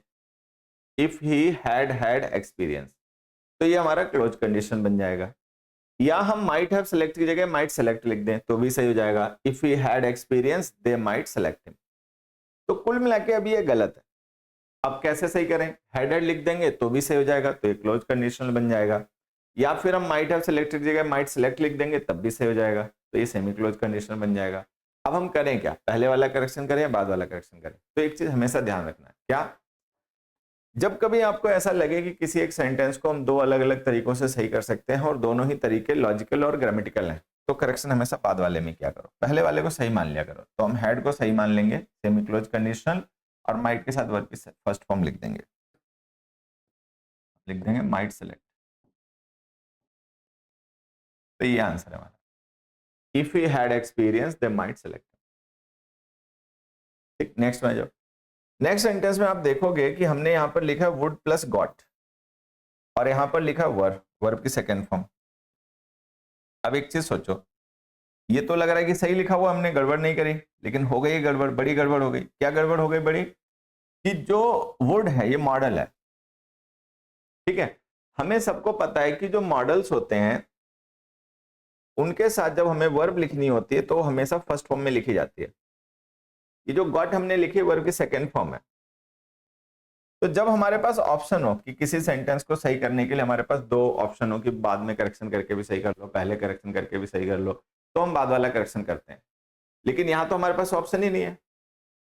if he had had experience, तो ये हमारा क्लोज कंडीशन बन जाएगा। या हम माइट हैव सेलेक्ट की जगह माइट सेलेक्ट लिख दें तो भी सही हो जाएगा, if he had experience they might select him. तो कुल मिला के अभी ये गलत है। अब कैसे सही करें? हैड लिख देंगे तो भी सही हो जाएगा, तो ये क्लोज कंडीशनल बन जाएगा। या फिर हम माइट हैव सेलेक्ट की जगह माइट सेलेक्ट लिख देंगे तब भी सही हो जाएगा, तो ये सेमी क्लोज कंडीशनल बन जाएगा। अब हम करें क्या, पहले वाला करेक्शन करें या बाद वाला करेक्शन करें? तो एक चीज हमेशा ध्यान रखना है, क्या? जब कभी आपको ऐसा लगे कि किसी एक सेंटेंस को हम दो अलग अलग तरीकों से सही कर सकते हैं और दोनों ही तरीके लॉजिकल और ग्रामेटिकल हैं, तो करेक्शन हमेशा बाद वाले में क्या करो, पहले वाले को सही मान लिया करो। तो हम हेड को सही मान लेंगे, सेमी क्लोज कंडीशनल, और माइट के साथ वर्ब की फर्स्ट फॉर्म लिख देंगे, माइट सेलेक्ट। तो ये आंसर है हमारा, if he had experience they might select. ठीक, नेक्स्ट में जाओ। नेक्स्ट सेंटेंस में आप देखोगे कि हमने यहां पर लिखा वुड प्लस गॉट और यहां पर लिखा वर्ब, वर्ब की सेकंड फॉर्म। अब एक चीज सोचो, ये तो लग रहा है कि सही लिखा हुआ, हमने गड़बड़ नहीं करी, लेकिन हो गई गड़बड़, बड़ी गड़बड़ हो गई। क्या गड़बड़ हो गई बड़ी? कि जो वुड है ये मॉडल है। ठीक है, हमें सबको पता है कि जो मॉडल्स होते हैं उनके साथ जब हमें वर्ब लिखनी होती है तो हमेशा फर्स्ट फॉर्म में लिखी जाती है। ये जो गॉट हमने लिखी है वर्ब की सेकंड फॉर्म है। तो जब हमारे पास ऑप्शन हो कि किसी सेंटेंस को सही करने के लिए हमारे पास दो ऑप्शन हो कि बाद में करेक्शन करके भी सही कर लो, पहले करेक्शन करके भी सही कर लो, तो हम बाद वाला करेक्शन करते हैं। लेकिन यहाँ तो हमारे पास ऑप्शन ही नहीं है।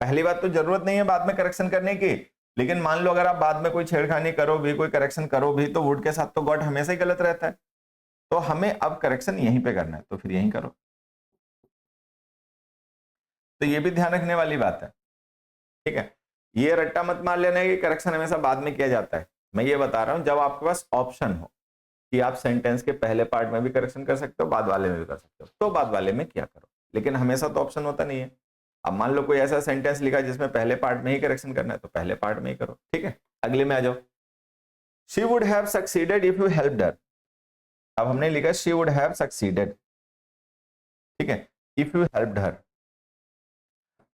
पहली बात तो जरूरत नहीं है बाद में करेक्शन करने की, लेकिन मान लो अगर आप बाद में कोई छेड़खानी करो भी, कोई करेक्शन करो भी, तो वुड के साथ तो गॉट हमेशा ही गलत रहता है। तो हमें अब करेक्शन यहीं पे करना है, तो फिर यहीं करो। तो ये भी ध्यान रखने वाली बात है। ठीक है, ये रट्टा मत मार लेना है कि करेक्शन हमेशा बाद में किया जाता है। मैं ये बता रहा हूं जब आपके पास ऑप्शन हो कि आप सेंटेंस के पहले पार्ट में भी करेक्शन कर सकते हो, बाद वाले में भी कर सकते हो, तो बाद वाले में क्या करो। लेकिन हमेशा तो ऑप्शन होता नहीं है। अब मान लो कोई ऐसा सेंटेंस लिखा जिसमें पहले पार्ट में ही करेक्शन करना है, तो पहले पार्ट में ही करो। ठीक है, अगले में आ जाओ। She would have succeeded if you helped हर। अब हमने लिखा शी वुड हैव सक्सीडेड, ठीक है, इफ यू हेल्प्ड हर।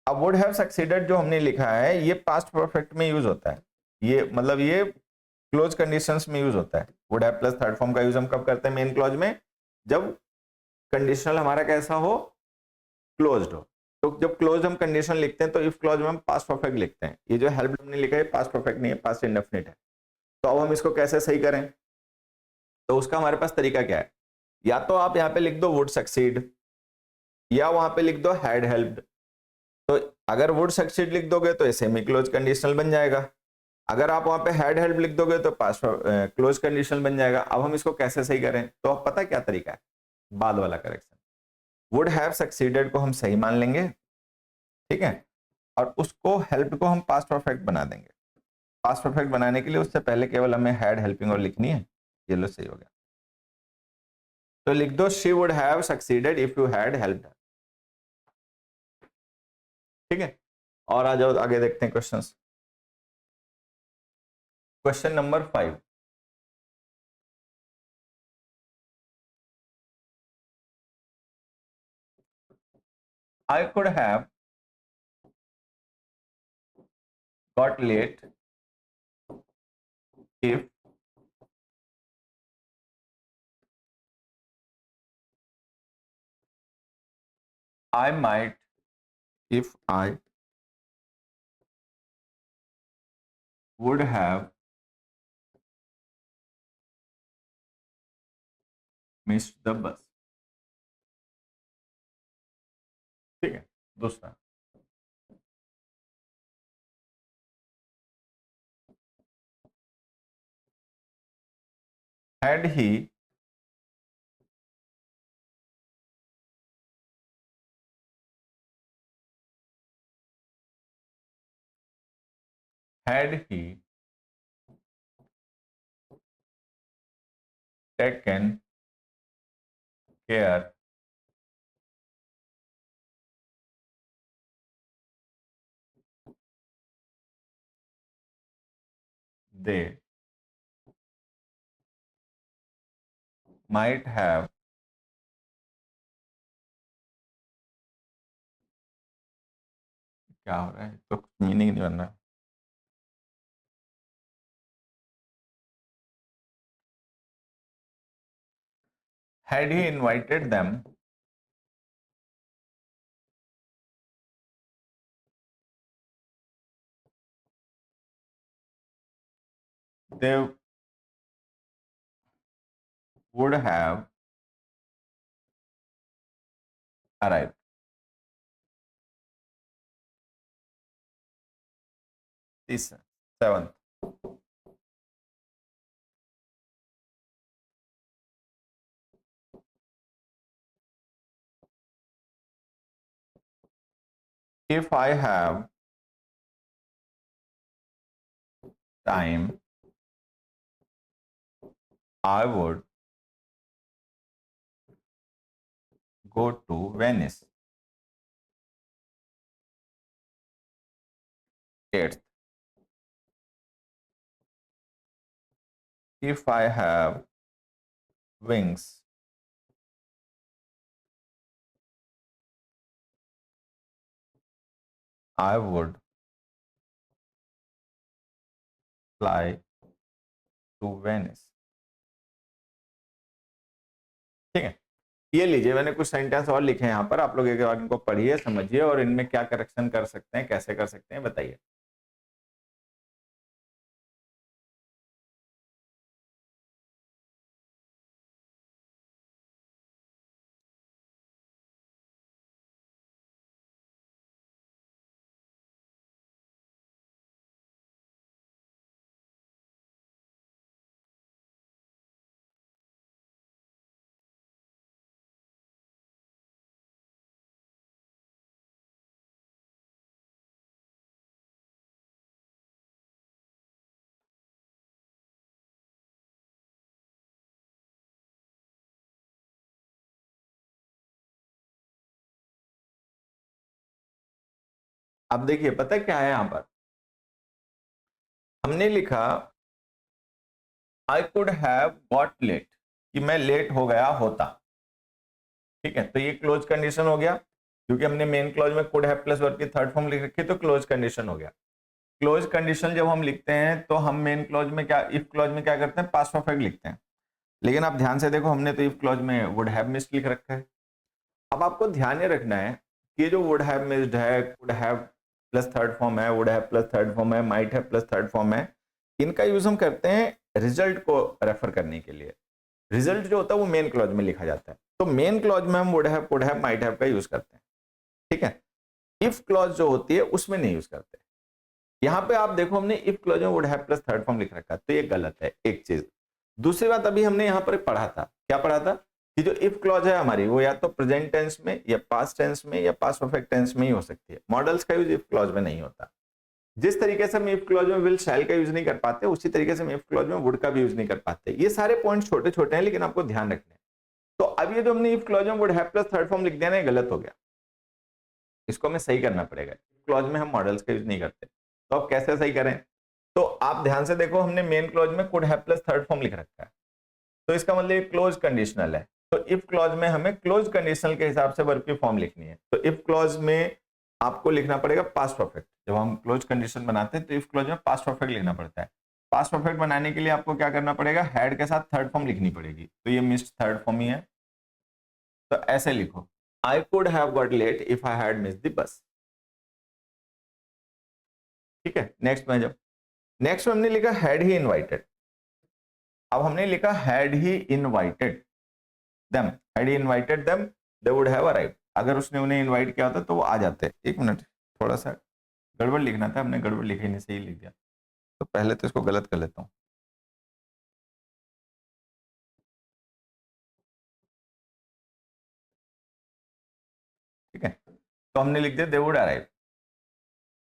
अब वुड हैव सक्सीडेड जो हमने लिखा है ये पास्ट परफेक्ट में यूज होता है, ये मतलब ये क्लोज कंडीशंस में यूज होता है। Would have plus third form का यूज हम कब करते हैं? मेन क्लॉज में, जब कंडीशनल हमारा कैसा हो? क्लोज्ड हो। तो जब क्लोज हम कंडीशन लिखते हैं तो इफ क्लॉज में हम पास्ट परफेक्ट लिखते हैं। ये जो हेल्प हमने लिखा है पास्ट परफेक्ट नहीं है, पास्ट इंडेफिनिट है। तो अब हम इसको कैसे सही करें? तो उसका हमारे पास तरीका क्या है? या तो आप यहाँ पे लिख दो वुड सक्सीड, या वहां पे लिख दो हैड हेल्प्ड। तो अगर वुड सक्सीड लिख दोगे तो सेमी क्लोज कंडीशनल बन जाएगा, अगर आप वहां पे हैड हेल्प लिख दोगे तो पास्ट क्लोज कंडीशनल बन जाएगा। अब हम इसको कैसे सही करें? तो अब पता क्या तरीका है? बाद वाला करेक्शन। वुड हैव सक्सीडेड को हम सही मान लेंगे, ठीक है, और उसको हेल्प को हम पास्ट परफेक्ट बना देंगे। पास्ट परफेक्ट बनाने के लिए उससे पहले केवल हमें हैड हेल्पिंग और लिखनी है। ये लो सही हो गया। तो लिख दो she would have succeeded if you had helped हर। ठीक है, और आ जाओ आगे देखते हैं questions. Question number 5, I could have got late if I might if I would have missed the bus। ठीक है, दूसरा had he taken care they might have क्या हो रहा है, तो मीनिंग नहीं बन रहा। Had he invited them they would have arrived। तीसरा, 7th, if I have time I would go to Venice। 8th, if I have wings I would fly to Venice। ठीक है, ये लीजिए मैंने कुछ सेंटेंस और लिखे हैं यहाँ पर, आप लोग एक बार इनको पढ़िए समझिए और इनमें क्या करेक्शन कर सकते हैं, कैसे कर सकते हैं बताइए। अब देखिए पता है क्या है यहाँ पर, हमने लिखा I could have got late, कि मैं लेट हो गया होता। ठीक है, तो ये क्लोज कंडीशन हो गया, क्योंकि हमने मेन क्लॉज में कुड हैव प्लस वर्ब की थर्ड फॉर्म लिख रखी, तो क्लोज कंडीशन हो गया। क्लोज कंडीशन जब हम लिखते हैं तो हम मेन क्लॉज में क्या, इफ क्लॉज में क्या करते हैं, पास्ट परफेक्ट लिखते हैं। लेकिन आप ध्यान से देखो, हमने तो इफ क्लॉज में वुड हैव मिस्ड लिख रखा है। अब आपको ध्यान ये रखना है कि जो वुड हैव मिस्ड है, could have plus third form है, would have plus third form है, might have plus third form है, इनका यूज हम करते हैं रिजल्ट को रेफर करने के लिए। रिजल्ट जो होता है वो मेन क्लॉज में लिखा जाता है, तो मेन क्लॉज में हम would have, could have, might have का यूज करते हैं। ठीक है, इफ क्लॉज जो होती है उसमें नहीं यूज करते। यहाँ पे आप देखो हमने इफ क्लॉज में would have plus third form लिख रखा है, तो ये गलत है एक चीज। दूसरी बात, अभी हमने यहाँ पर पढ़ा था, क्या पढ़ा था कि जो इफ क्लॉज है हमारी वो या तो प्रेजेंट टेंस में या पास्ट टेंस में या पास्ट परफेक्ट टेंस में ही हो सकती है। मॉडल्स का यूज इफ क्लॉज में नहीं होता। जिस तरीके से हम इफ क्लॉज में विल शैल का यूज नहीं कर पाते, उसी तरीके से हम इफ क्लॉज में वुड का भी यूज नहीं कर पाते। ये सारे पॉइंट छोटे छोटे हैं, लेकिन आपको ध्यान रखने हैं। तो अब ये जो हमने इफ क्लॉज में would have plus third form लिख दिया ना, ये गलत हो गया, इसको हमें सही करना पड़ेगा। क्लॉज में हम मॉडल्स का यूज नहीं करते, तो अब कैसे सही करें? तो आप ध्यान से देखो, हमने मेन क्लॉज में could have plus third form लिख रखा है, तो इसका मतलब ये क्लोज कंडीशनल है। तो इफ क्लॉज में हमें क्लोज कंडीशनल के हिसाब से वर्ब की फॉर्म लिखनी है। तो इफ क्लॉज में आपको लिखना पड़ेगा पास्ट परफेक्ट। जब हम क्लोज कंडीशन बनाते हैं तो इफ क्लॉज में पास्ट परफेक्ट लिखना पड़ता है। पास्ट परफेक्ट बनाने के लिए आपको क्या करना पड़ेगा? हैड के साथ थर्ड फॉर्म लिखनी पड़ेगी, तो ये मिस्ड थर्ड फॉर्म ही है। तो ऐसे लिखो, I could have got late if I had missed the bus. ठीक है, नेक्स्ट में जाओ। नेक्स्ट में हमने लिखा हैड ही इनवाइटेड। अब हमने लिखा had he invited them, had he invited them they would have arrived. अगर उसने उन्हें इनवाइट किया होता तो वो आ जाते। एक मिनट, थोड़ा सा गड़बड़ लिखना था, हमने गड़बड़ लिखा ही नहीं, सही लिख दिया। तो पहले तो इसको गलत कर लेता हूँ। ठीक है, तो हमने लिख दिया दे वुड अराइव।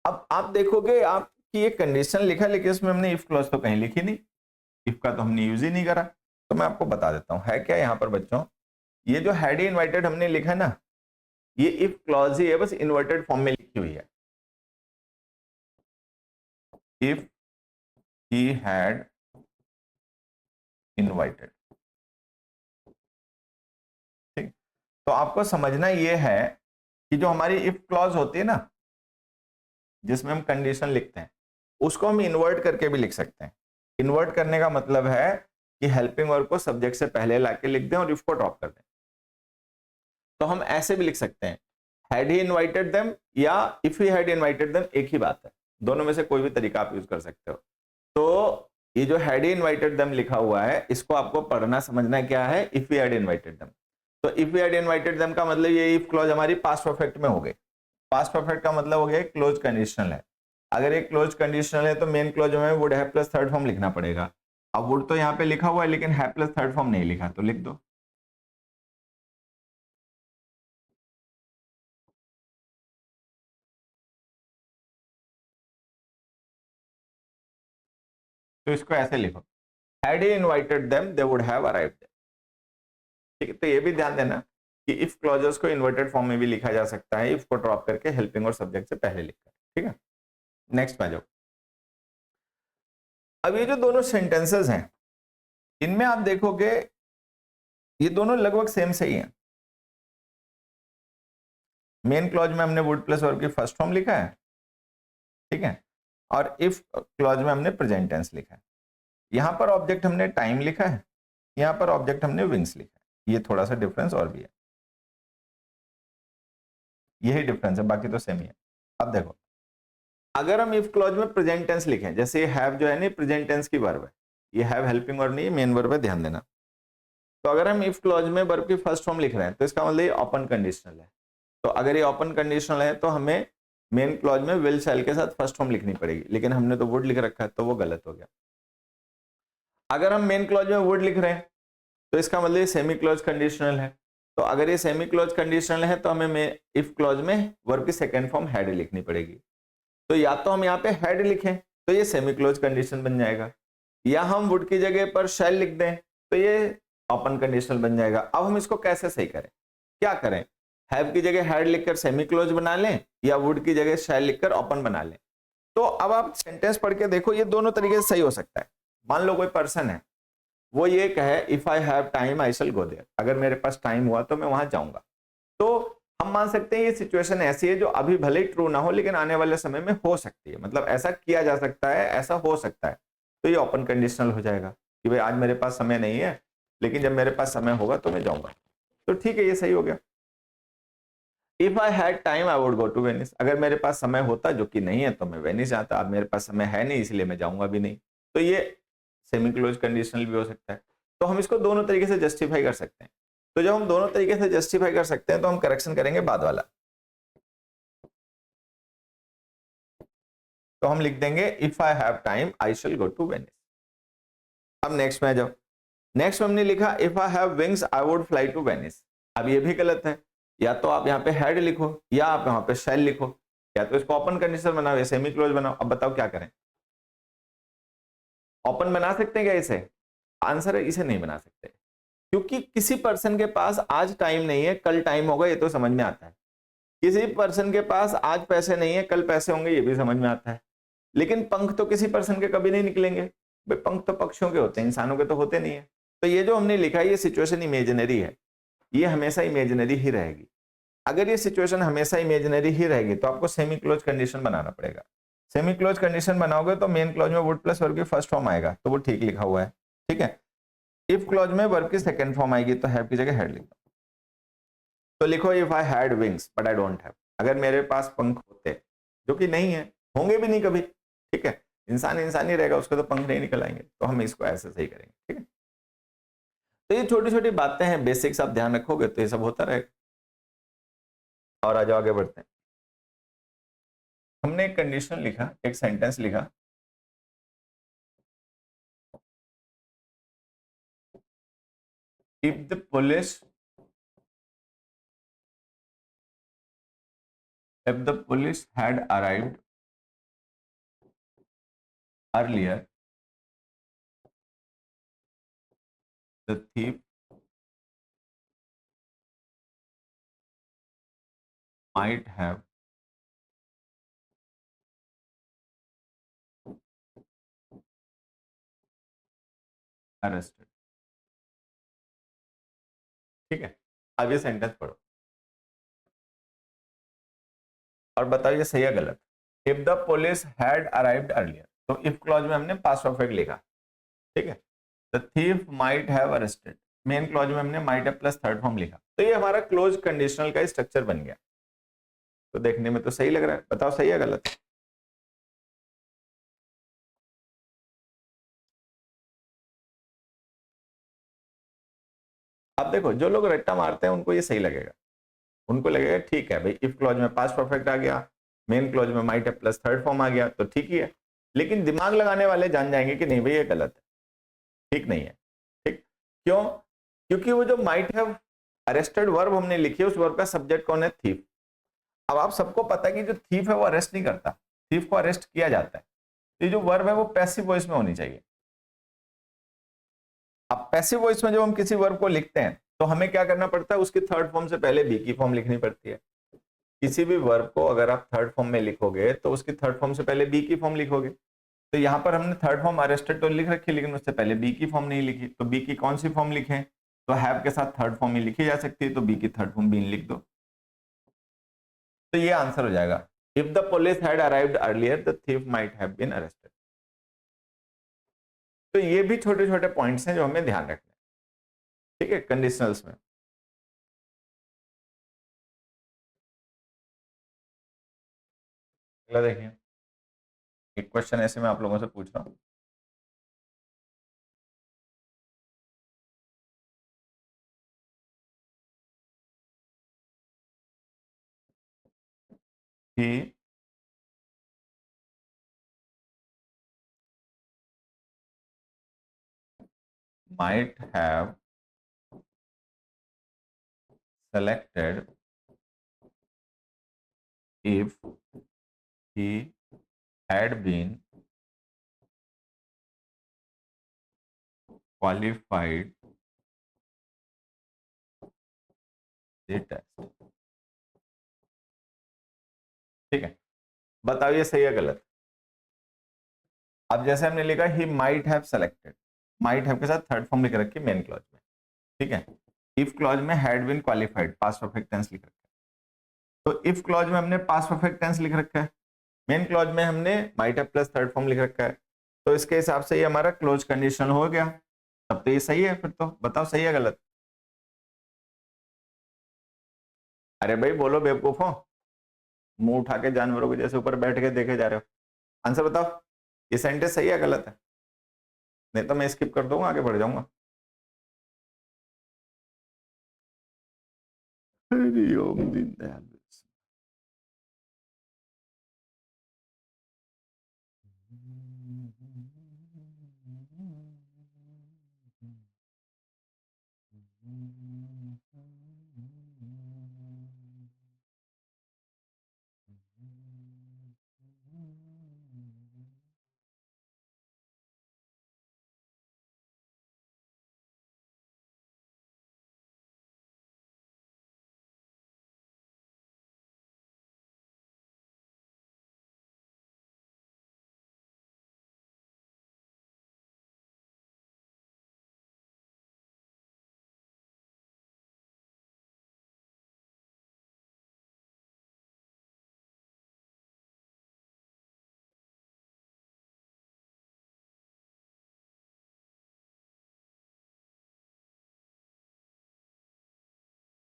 अब आप देखोगे आपकी ये कंडीशन लिखा, लेकिन इसमें हमने इफ क्लॉज तो कहीं लिखी नहीं, इफ का तो हमने यूज ही नहीं करा। तो मैं आपको बता देता हूँ है क्या यहाँ पर बच्चों। ये जो हैड ही इनवाइटेड हमने लिखा ना, ये इफ क्लॉज ही है, बस इन्वर्टेड फॉर्म में लिखी हुई है। If he had invited. ठीक, तो आपको समझना ये है कि जो हमारी इफ क्लॉज होती है ना, जिसमें हम कंडीशन लिखते हैं, उसको हम इन्वर्ट करके भी लिख सकते हैं। इन्वर्ट करने का मतलब है कि हेल्पिंग वर्ब को सब्जेक्ट से पहले लाके लिख दें और इफ को ड्रॉप कर दें। तो हम ऐसे भी लिख सकते हैं, हैड ही इनवाइटेड देम या if he had invited them, एक ही बात है। दोनों में से कोई भी तरीका आप यूज कर सकते हो। तो ये जो हैड ही इनवाइटेड देम लिखा हुआ है, इसको आपको पढ़ना समझना क्या है, if he had invited them. तो if he had invited them का मतलब ये इफ क्लॉज हमारी पास्ट परफेक्ट में हो गई। पास्ट परफेक्ट का मतलब हो गया क्लोज कंडीशनल है। अगर एक क्लोज कंडीशनल है तो मेन क्लोज में would have plus third form लिखना पड़ेगा। अब वुड तो यहाँ पे लिखा हुआ है, लेकिन हैव प्लस थर्ड फॉर्म नहीं लिखा, तो लिख दो। तो इसको ऐसे लिखो, had he invited them they would have arrived. ठीक है, तो ये भी ध्यान देना कि इफ क्लॉजेस को इन्वर्टेड फॉर्म में भी लिखा जा सकता है, इफ को ड्रॉप करके हेल्पिंग और सब्जेक्ट से पहले लिखकर। ठीक है, नेक्स्ट में जाओ। अब ये जो दोनों सेंटेंसेस हैं, इनमें आप देखोगे ये दोनों लगभग सेम से ही हैं। मेन क्लॉज में हमने वुड प्लस वर्ब की फर्स्ट फॉर्म लिखा है, ठीक है, और इफ क्लॉज में हमने प्रेजेंट टेंस लिखा है। यहां पर ऑब्जेक्ट हमने टाइम लिखा है, यहां पर ऑब्जेक्ट हमने विंग्स लिखा है। ये थोड़ा सा डिफरेंस और भी है, यही डिफरेंस है, बाकी तो सेम ही है। अब देखो, अगर हम इफ क्लॉज में प्रेजेंट टेंस लिखें, जैसे हैव जो है नहीं प्रेजेंट टेंस की वर्ब है, ये हैव हेल्पिंग वर्ब नहीं है, मेन वर्ब है, ध्यान देना। तो अगर हम इफ क्लॉज में वर्ब की फर्स्ट फॉर्म लिख रहे हैं, तो इसका मतलब ये ओपन कंडीशनल है। तो अगर ये ओपन कंडीशनल है तो हमें मेन क्लॉज में विल शैल के साथ फर्स्ट फॉर्म लिखनी पड़ेगी, लेकिन हमने तो वुड लिख रखा है, तो वो गलत हो गया। अगर हम मेन क्लॉज में वुड लिख रहे हैं तो इसका मतलब ये सेमी क्लॉज कंडीशनल है। तो अगर ये सेमी क्लॉज कंडीशनल है तो हमें इफ क्लॉज में वर्ब की सेकंड फॉर्म हैड लिखनी पड़ेगी। तो या तो हम यहाँ पे हैड लिखें तो ये सेमी क्लोज कंडीशन बन जाएगा, या हम वुड की जगह पर शैल लिख दें तो ये ओपन कंडीशनल बन जाएगा। अब हम इसको कैसे सही करें, क्या करें? हैव की जगह हैड लिखकर सेमी क्लोज बना लें, या वुड की जगह शैल लिखकर ओपन बना लें। तो अब आप सेंटेंस पढ़ के देखो, ये दोनों तरीके से सही हो सकता है। मान लो कोई पर्सन है, वो ये कहे if I have time I shall go there, अगर मेरे पास टाइम हुआ तो मैं वहां जाऊंगा। तो हम मान सकते हैं ये सिचुएशन ऐसी है जो अभी भले ही ट्रू ना हो, लेकिन आने वाले समय में हो सकती है, मतलब ऐसा किया जा सकता है, ऐसा हो सकता है। तो ये ओपन कंडीशनल हो जाएगा कि भाई आज मेरे पास समय नहीं है, लेकिन जब मेरे पास समय होगा तो मैं जाऊंगा। तो ठीक है, ये सही हो गया। If I had time I would go to Venice, अगर मेरे पास समय होता, जो कि नहीं है, तो मैं वेनिस जाता। अब मेरे पास समय है नहीं, इसलिए मैं जाऊंगा भी नहीं। तो ये सेमी क्लोज कंडीशनल भी हो सकता है। तो हम इसको दोनों तरीके से जस्टिफाई कर सकते हैं। तो जब हम दोनों तरीके से जस्टिफाई कर सकते हैं तो हम करेक्शन करेंगे बाद वाला। तो हम लिख देंगे if I have time I shall go to Venice. अब नेक्स्ट में जाओ। नेक्स्ट में हमने लिखा if I have wings I would fly to Venice. अब ये भी गलत है, या तो आप यहाँ पे हैड लिखो या आप यहाँ पे शैल लिखो। या तो इसको ओपन कंडीशनल बनाओ या सेमी क्लोज बनाओ। अब बताओ क्या करें? ओपन बना सकते हैं क्या इसे? आंसर है इसे नहीं बना सकते, क्योंकि किसी पर्सन के पास आज टाइम नहीं है, कल टाइम होगा, ये तो समझ में आता है। किसी पर्सन के पास आज पैसे नहीं है, कल पैसे होंगे, ये भी समझ में आता है। लेकिन पंख तो किसी पर्सन के कभी नहीं निकलेंगे भाई, पंख तो पक्षियों के होते हैं, इंसानों के तो होते नहीं है। तो ये जो हमने लिखा है ये सिचुएशन इमेजिनरी है, ये हमेशा इमेजिनरी ही रहेगी। अगर ये सिचुएशन हमेशा इमेजिनरी ही रहेगी तो आपको सेमी क्लोज कंडीशन बनाना पड़ेगा। सेमी क्लोज कंडीशन बनाओगे तो मेन क्लोज में वुड प्लस वर्ब की फर्स्ट फॉर्म आएगा, तो वो ठीक लिखा हुआ है, ठीक है। इफ क्लोज में वर्ब की सेकंड फॉर्म आएगी तो हैव की जगह हैड लिख दो। तो लिखो if I had wings but I don't have, अगर मेरे पास पंख होते, जो कि नहीं है, होंगे भी नहीं कभी, ठीक है। इंसान इंसान ही रहेगा, उसको तो पंख नहीं निकल आएंगे, तो हम इसको ऐसे सही करेंगे, ठीक है। तो ये छोटी छोटी बातें हैं, बेसिक्स आप ध्यान रखोगे तो ये सब होता रहेगा। और आज आगे बढ़ते हैं। हमने एक कंडीशन लिखा, एक सेंटेंस लिखा, if the police had arrived earlier, the thief might have arrested, ठीक है। अब ये सेंटेंस पढ़ो और बताओ ये सही है गलत। If the police had arrived earlier, तो इफ क्लॉज में हमने पास्ट परफेक्ट लिखा, ठीक है। The thief might have arrested, main clause में हमने might have plus third form लिखा, तो ये हमारा क्लोज कंडीशनल का स्ट्रक्चर बन गया। तो देखने में तो सही लग रहा है, बताओ सही है गलत। आप देखो जो लोग रट्टा मारते हैं उनको ये सही लगेगा, उनको लगेगा ठीक है भाई, इफ क्लॉज में पास्ट परफेक्ट आ गया, मेन क्लॉज में might have plus third form आ गया, तो ठीक ही है। लेकिन दिमाग लगाने वाले जान जाएंगे कि नहीं भाई ये गलत है, ठीक नहीं है, ठीक। क्यों? क्योंकि वो जो माइट हैव अरेस्टेड वर्ब हमने लिखी है, उस वर्ब का सब्जेक्ट कौन है? थीफ। अब आप सबको पता है कि जो थीफ है वो अरेस्ट नहीं करता, थीफ को अरेस्ट किया जाता है। ये जो वर्ब है वो पैसिव वॉइस में होनी चाहिए। अब पैसिव वॉइस में जब हम किसी वर्ब को लिखते हैं तो हमें क्या करना पड़ता है? उसकी थर्ड फॉर्म से पहले बी की फॉर्म लिखनी पड़ती है। किसी भी वर्ब को अगर आप थर्ड फॉर्म में लिखोगे तो उसकी थर्ड फॉर्म से पहले बी की फॉर्म लिखोगे। तो यहाँ पर हमने थर्ड फॉर्म अरेस्टेड तो लिख रखी, लेकिन उससे पहले बी की फॉर्म नहीं लिखी, तो बी की कौन सी फॉर्म लिखें? तो हैव के साथ थर्ड फॉर्म ही लिखी जा सकती है, तो बी की थर्ड फॉर्म बी लिख दो, तो ये आंसर हो जाएगा। If the police had arrived earlier the thief might have been arrested. तो ये भी छोटे छोटे पॉइंट्स हैं जो हमें ध्यान रखना है, ठीक है, कंडीशनल्स में। अगला देखिए, एक क्वेश्चन ऐसे मैं आप लोगों से पूछ रहा हूं कि might have selected if he had been qualified the test, ठीक है। बताओ ये सही है गलत। अब जैसे हमने लिखा ही might have selected, might have के साथ थर्ड फॉर्म लिख रखी मेन क्लॉज में, ठीक है। इफ क्लॉज में had been qualified past perfect tense लिख रखा है, तो इफ क्लॉज में हमने पास्ट परफेक्ट टेंस लिख रखा है, मेन क्लॉज में हमने might have plus third form लिख रखा है, तो इसके हिसाब से ये हमारा क्लोज कंडीशन हो गया। तब तो ये सही है, फिर तो बताओ सही है गलत। अरे भाई बोलो बेवकूफो, मुंह उठा के जानवरों के जैसे ऊपर बैठ के देखे जा रहे हो। आंसर बताओ, ये सेंटेंस सही है गलत है? नहीं तो मैं स्किप कर दूंगा, आगे बढ़ जाऊंगा। हरि ओम दीनदयाल।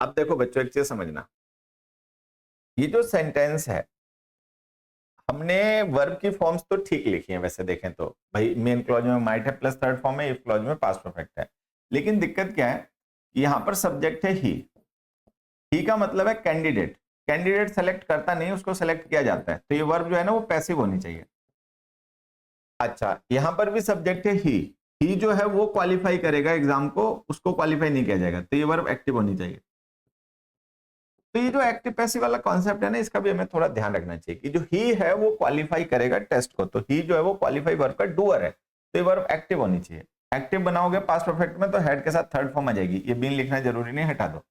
अब देखो बच्चों एक चीज समझना, ये जो सेंटेंस है हमने वर्ब की फॉर्म्स तो ठीक लिखी है वैसे देखें तो, भाई मेन क्लॉज में माइट है प्लस थर्ड फॉर्म है, इफ क्लॉज में पास्ट परफेक्ट है, लेकिन दिक्कत क्या है, यहां पर सब्जेक्ट है ही का मतलब है कैंडिडेट, कैंडिडेट सेलेक्ट करता नहीं, उसको सेलेक्ट किया जाता है, तो ये वर्ब जो है ना वो पैसिव होनी चाहिए। अच्छा यहां पर भी सब्जेक्ट है ही जो है वो क्वालिफाई करेगा एग्जाम को, उसको क्वालिफाई नहीं किया जाएगा, तो ये वर्ब एक्टिव होनी चाहिए। तो ये जो एक्टिव पैसिव वाला कॉन्सेप्ट है ना, इसका भी हमें थोड़ा ध्यान रखना चाहिए कि जो ही है वो क्वालिफाई करेगा टेस्ट को, तो ही जो है वो क्वालिफाई वर्ब का डूअर है, तो ये वर्ब एक्टिव होनी चाहिए। एक्टिव बनाओगे पास्ट परफेक्ट में तो हेड के साथ थर्ड फॉर्म आ जाएगी, ये बीन लिखना जरूरी नहीं, हटा दो।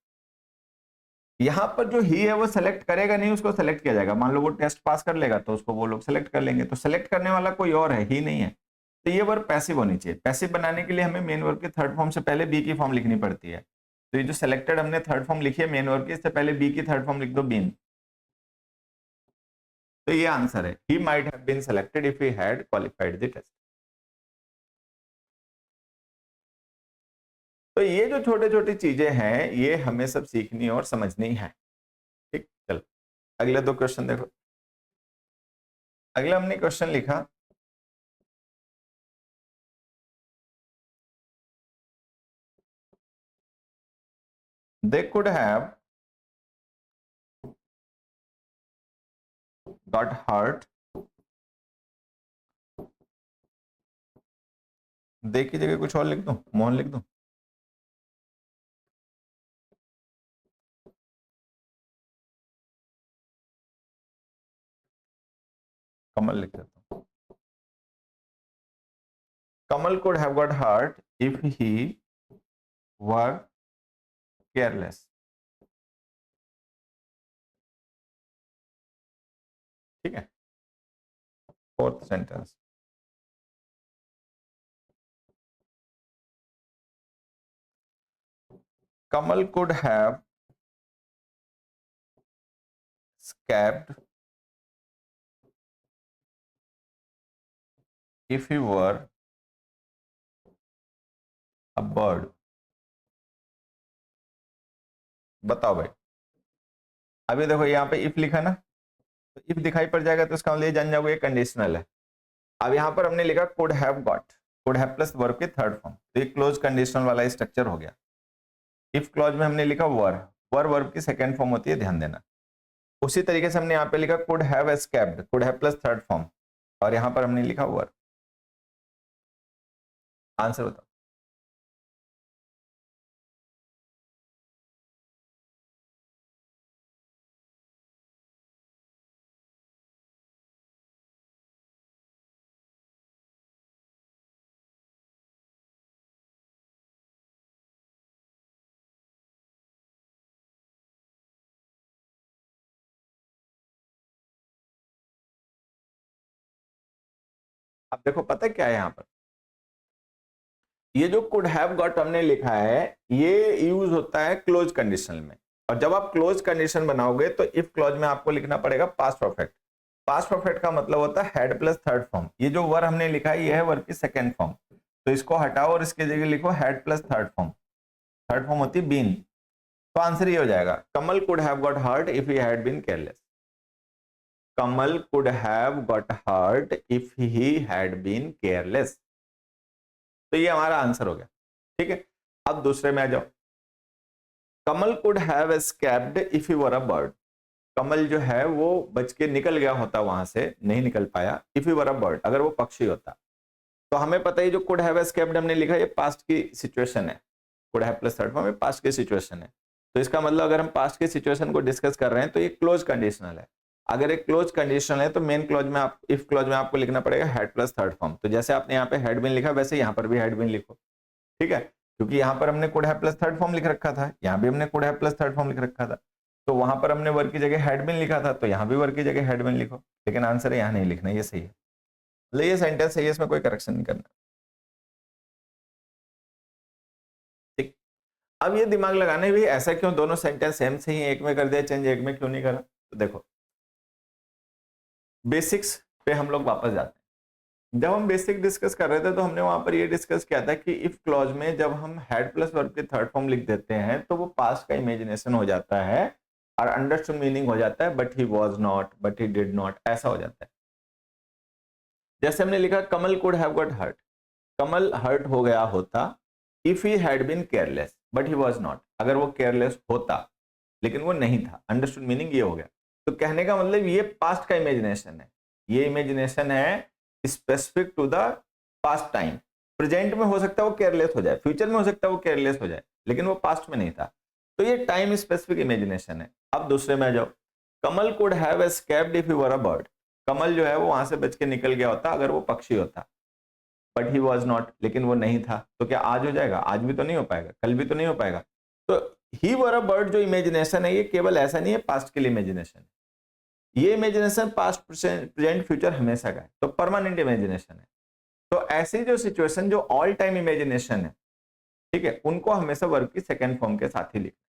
यहां पर जो ही है वो सेलेक्ट करेगा नहीं, उसको सेलेक्ट किया जाएगा, मान लो वो टेस्ट पास कर लेगा तो उसको वो लोग सेलेक्ट कर लेंगे, तो सेलेक्ट करने वाला कोई और है, ही नहीं है, तो ये वर्ब पैसिव होनी चाहिए। पैसिव बनाने के लिए हमें मेन वर्ब के थर्ड फॉर्म से पहले बी की फॉर्म लिखनी पड़ती है, तो ये जो सेलेक्टेड हमने थर्ड फॉर्म लिखी है मेन वर्ब की, इससे पहले बी की थर्ड फॉर्म लिख दो बीन, तो ये आंसर है, he might have been selected if he had qualified the test. तो ये जो छोटे छोटी चीजें हैं ये हमें सब सीखनी और समझनी है, ठीक। चलो अगले दो क्वेश्चन देखो। अगला हमने क्वेश्चन लिखा, they could have got hurt, दे की जगह कुछ और लिख दूं, मोहन लिख दूं, कमल लिख देता हूं। कमल could have got hurt if he were careless, ठीक है। Fourth sentence, Kamal could have escaped if he were a bird। बताओ भाई, अभी देखो यहाँ पे इफ लिखा ना, तो इफ दिखाई पड़ जाएगा तो इसका मतलब ये जान जाओगे ये कंडीशनल है। अब यहाँ पर हमने लिखा could have got, could have plus verb के थर्ड फॉर्म, तो ये क्लोज कंडीशनल वाला स्ट्रक्चर हो गया। इफ क्लॉज में हमने लिखा वर, वर वर्ब की सेकंड फॉर्म होती है, ध्यान देना। उसी तरीके से हमने यहाँ पे लिखा could have escaped, could have plus third form, और यहाँ पर हमने लिखा वर। आंसर बताओ। अब देखो पता है क्या है यहाँ पर, ये जो कुड हैव गॉट हमने लिखा है ये यूज होता है क्लोज कंडीशन में, और जब आप क्लोज कंडीशन बनाओगे तो इफ क्लॉज में आपको लिखना पड़ेगा पास्ट परफेक्ट। पास्ट परफेक्ट का मतलब होता है हेड प्लस थर्ड फॉर्म, ये जो वर हमने लिखा है ये है वर्ब की सेकंड फॉर्म, तो इसको हटाओ और इसके जगह लिखो had plus third form, third form होती है बीन, तो आंसर ये हो जाएगा Kamal could have got hurt if he had been careless. Kamal could have got hurt if he had been careless, तो ये हमारा आंसर हो गया, ठीक है। अब दूसरे में आ जाओ, Kamal could have escaped if he were a bird, Kamal जो है वो बच के निकल गया होता वहां से, नहीं निकल पाया, if he were a bird, अगर वो पक्षी होता। तो हमें पता है जो कुड हैव एस्केप्ड हमने लिखा ये पास्ट की सिचुएशन है, could have plus third form में पास्ट की सिचुएशन है, तो इसका मतलब अगर हम पास्ट की सिचुएशन को डिस्कस कर रहे हैं तो ये क्लोज कंडीशनल है। अगर एक क्लोज कंडीशनल है तो मेन क्लोज में आप इफ क्लोज में आपको लिखना पड़ेगा हेड प्लस थर्ड फॉर्म, तो जैसे आपने यहाँ पे हेड बीन लिखा वैसे यहाँ पर भी हेड बीन लिखो, ठीक है, क्योंकि यहाँ पर हमने could have plus third form लिख रखा था, यहाँ भी हमने could have plus third form लिख रखा था, तो वहां पर हमने वर्ग की जगह हेड बीन लिखा था, तो यहाँ भी वर्ग की जगह हेड बीन लिखो, लेकिन आंसर है यहाँ नहीं लिखना, ये सही है, मतलब ये सेंटेंस सही है, इसमें कोई करेक्शन नहीं करना, ठीक। अब ये दिमाग लगाने भी ऐसा क्यों, दोनों सेंटेंस सेम से ही एक में कर दिया चेंज, एक में क्यों नहीं करा, तो देखो बेसिक्स पे हम लोग वापस जाते हैं। जब हम बेसिक डिस्कस कर रहे थे तो हमने वहां पर ये डिस्कस किया था कि इफ क्लॉज में जब हम हैड प्लस वर्ब के थर्ड फॉर्म लिख देते हैं तो वो पास्ट का इमेजिनेशन हो जाता है और अंडरस्टूड मीनिंग हो जाता है, but he was not, but he did not, ऐसा हो जाता है। जैसे हमने लिखा Kamal could have got hurt, Kamal hurt हो गया होता if he had been careless, but he was not, अगर वो केयरलेस होता लेकिन वो नहीं था, अंडरस्टूड मीनिंग ये हो गया। तो कहने का मतलब ये पास्ट का इमेजिनेशन है, ये इमेजिनेशन है specific to the past time. Present में हो सकता है वो केयरलेस हो जाए, फ्यूचर में हो सकता है वो केयरलेस हो जाए, लेकिन वो पास्ट में नहीं था, तो ये टाइम स्पेसिफिक इमेजिनेशन है। अब दूसरे में आ जाओ, Kamal could have escaped if he were a bird, Kamal जो है वो वहां से बच के निकल गया होता अगर वो पक्षी होता, बट ही वॉज नॉट, लेकिन वो नहीं था, तो क्या आज हो जाएगा? आज भी तो नहीं हो पाएगा, कल भी तो नहीं हो पाएगा। तो ही वर अ बर्ड जो इमेजिनेशन है ये केवल ऐसा नहीं है पास्ट के लिए इमेजिनेशन है, ये इमेजिनेशन पास्ट प्रेजेंट फ्यूचर हमेशा का है, तो परमानेंट इमेजिनेशन है। तो ऐसी जो सिचुएशन जो ऑल टाइम इमेजिनेशन है, ठीक है, उनको हमेशा वर्ब की सेकेंड फॉर्म के साथ ही लिखना,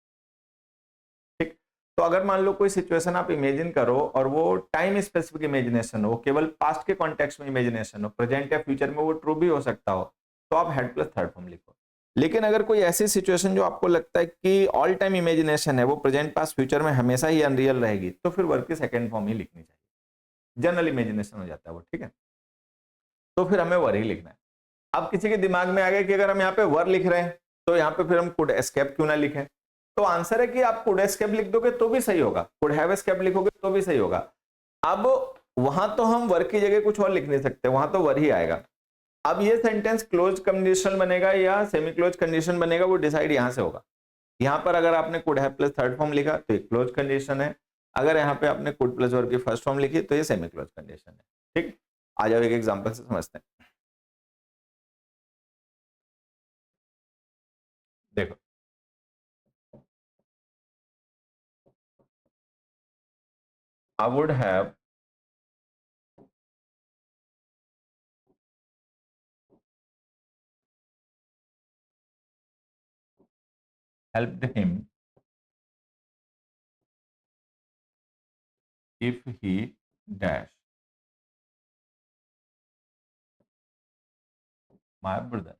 ठीक। तो अगर मान लो कोई सिचुएशन आप इमेजिन करो और वो टाइम स्पेसिफिक इमेजिनेशन हो, केवल पास्ट के कॉन्टेक्स्ट में इमेजिनेशन हो, प्रेजेंट या फ्यूचर में वो ट्रू भी हो सकता हो, तो आप हेड प्लस थर्ड फॉर्म लिखो। लेकिन अगर कोई ऐसी सिचुएशन जो आपको लगता है कि ऑल टाइम इमेजिनेशन है, वो प्रेजेंट पास्ट फ्यूचर में हमेशा ही अनरियल रहेगी, तो फिर वर्ब की सेकेंड फॉर्म ही लिखनी चाहिए, जनरल इमेजिनेशन हो जाता है वो, ठीक है। तो फिर हमें वर ही लिखना है। अब किसी के दिमाग में आ गया कि अगर हम यहाँ पे वर लिख रहे हैं तो यहाँ पे फिर हम कुड एस्केप क्यों ना लिखें? तो आंसर है कि आप कुड एस्केप लिख दोगे तो भी सही होगा, कुड हैव एस्केप लिखोगे तो भी सही होगा। अब वहां तो हम वर की जगह कुछ और लिख नहीं सकते, वहां तो वर ही आएगा। अब ये सेंटेंस क्लोज कंडीशन बनेगा या सेमी क्लोज कंडीशन बनेगा, वो डिसाइड यहां से होगा। यहां पर अगर आपने could have plus third form लिखा तो ये क्लोज कंडीशन है, अगर यहाँ पे आपने कुड प्लस वर्ब की फर्स्ट फॉर्म लिखी तो ये सेमी क्लोज कंडीशन है, ठीक। आ जाओ एक एग्जांपल से समझते हैं। देखो, I would have helped him if he dash my brother,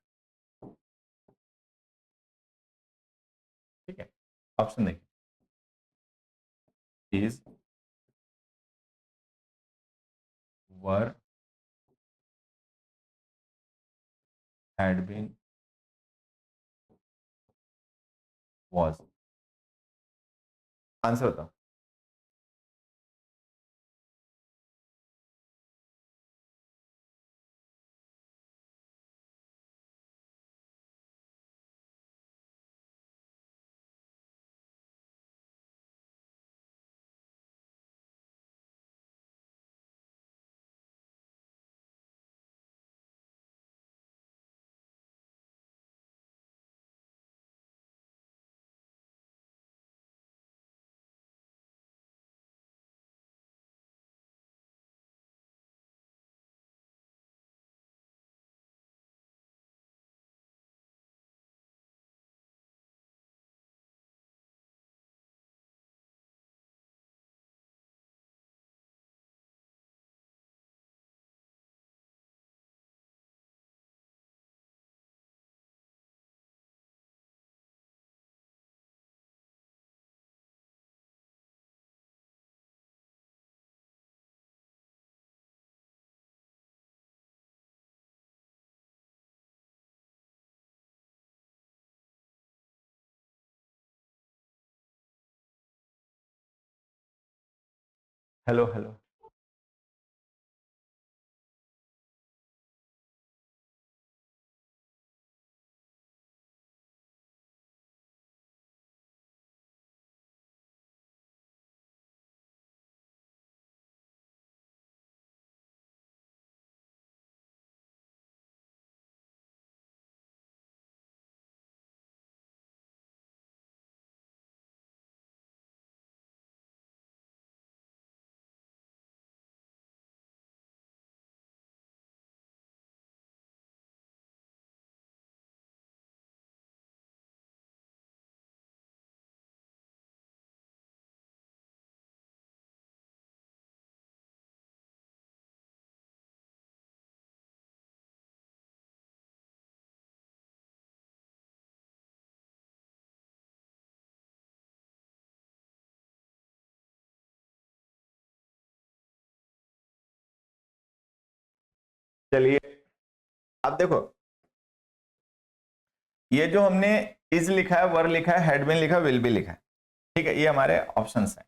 ठीक है। ऑप्शन देखिए, is were had been was, answer बताओ। Hello hello. चलिए अब देखो, ये जो हमने इज लिखा है, वर लिखा है, हैड बीन लिखा है, विल बी लिखा है, ठीक है, ये हमारे ऑप्शंस हैं।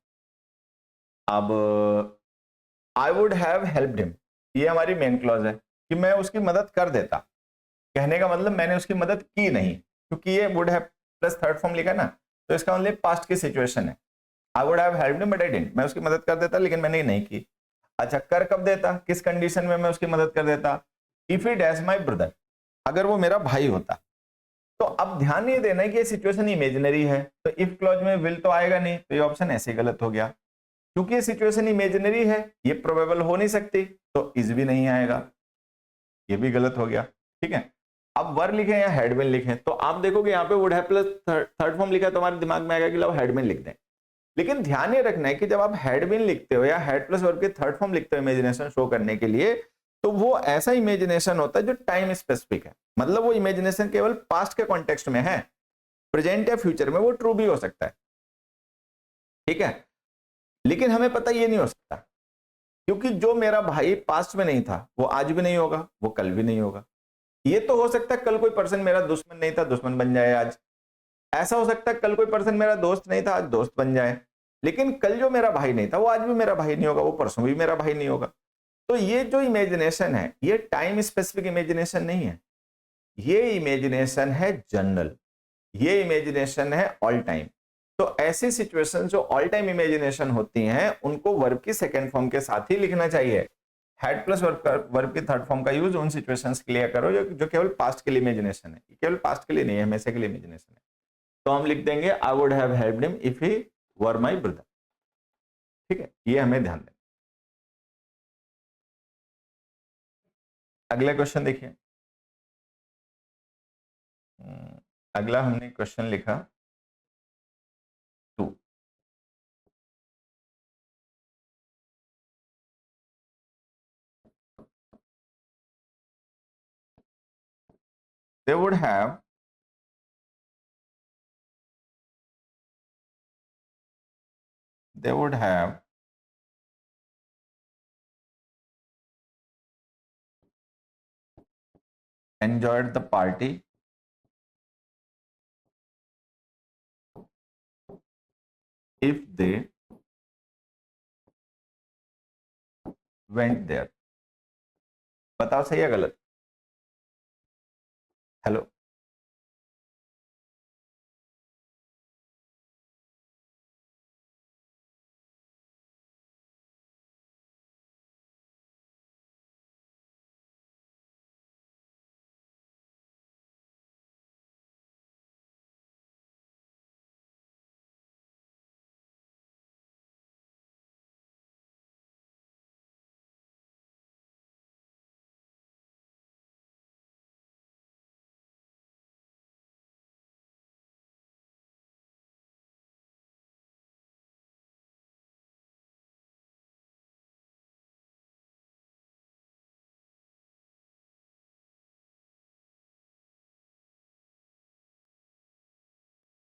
अब I would have helped him, ये हमारी मेन क्लॉज है कि मैं उसकी मदद कर देता। कहने का मतलब मैंने उसकी मदद की नहीं, क्योंकि ये would have plus third form लिखा ना, तो इसका मतलब पास्ट की सिचुएशन है। I would have helped him but I didn't, मैं उसकी मदद कर देता लेकिन मैंने नहीं की। अच्छा, कर कब देता, किस कंडीशन में मैं उसकी मदद कर देता? If it as my brother, अगर वो मेरा भाई होता। तो अब ध्यान ये देना है कि ये सिचुएशन इमेजिनरी है, तो इफ क्लॉज में विल तो आएगा नहीं, तो ये ऑप्शन ऐसे गलत हो गया। क्योंकि ये सिचुएशन इमेजिनरी है, ये प्रोबेबल हो नहीं सकती, तो इज भी नहीं आएगा, ये भी गलत हो गया। ठीक है, अब वर लिखे या हेडबिन लिखे, तो आप देखोगे यहाँ पे would have plus third form लिखा है, तो हमारे दिमाग में आएगा कि लो हेडबिन लिख दें। लेकिन ध्यान ये रखना है कि जब आप हेडबिन लिखते हो या हेड प्लस वर्ब के थर्ड फॉर्म लिखते हो इमेजिनेशन शो करने के लिए, तो वो ऐसा इमेजिनेशन होता है जो टाइम स्पेसिफिक है, मतलब वो इमेजिनेशन केवल पास्ट के कॉन्टेक्स्ट में है, प्रेजेंट या फ्यूचर में वो ट्रू भी हो सकता है। ठीक है, लेकिन हमें पता ये नहीं हो सकता, क्योंकि जो मेरा भाई पास्ट में नहीं था वो आज भी नहीं होगा, वो कल भी नहीं होगा। ये तो हो सकता है कल कोई पर्सन मेरा दुश्मन नहीं था, दुश्मन बन जाए आज। ऐसा हो सकता है कल कोई पर्सन मेरा दोस्त नहीं था, आज दोस्त बन जाए। लेकिन कल जो मेरा भाई नहीं था वो आज भी मेरा भाई नहीं होगा, वो परसों भी मेरा भाई नहीं होगा। तो ये जो इमेजिनेशन है ये टाइम स्पेसिफिक इमेजिनेशन नहीं है, ये इमेजिनेशन है जनरल, ये इमेजिनेशन है ऑल टाइम। तो ऐसी सिचुएशन जो ऑल टाइम इमेजिनेशन होती हैं उनको वर्ब की सेकेंड फॉर्म के साथ ही लिखना चाहिए। हेड प्लस वर्ब की थर्ड फॉर्म का यूज उन सिचुएशंस के लिए करो जो केवल पास्ट के लिए इमेजिनेशन है, केवल पास्ट के लिए नहीं है, हमेशा के लिए इमेजिनेशन है। तो हम लिख देंगे I would have helped him if he were my brother. ठीक है, ये हमें ध्यान देना। अगला क्वेश्चन देखिए। अगला हमने क्वेश्चन लिखा 2। They would have enjoyed the party if they went there। बताओ सही है गलत? हेलो,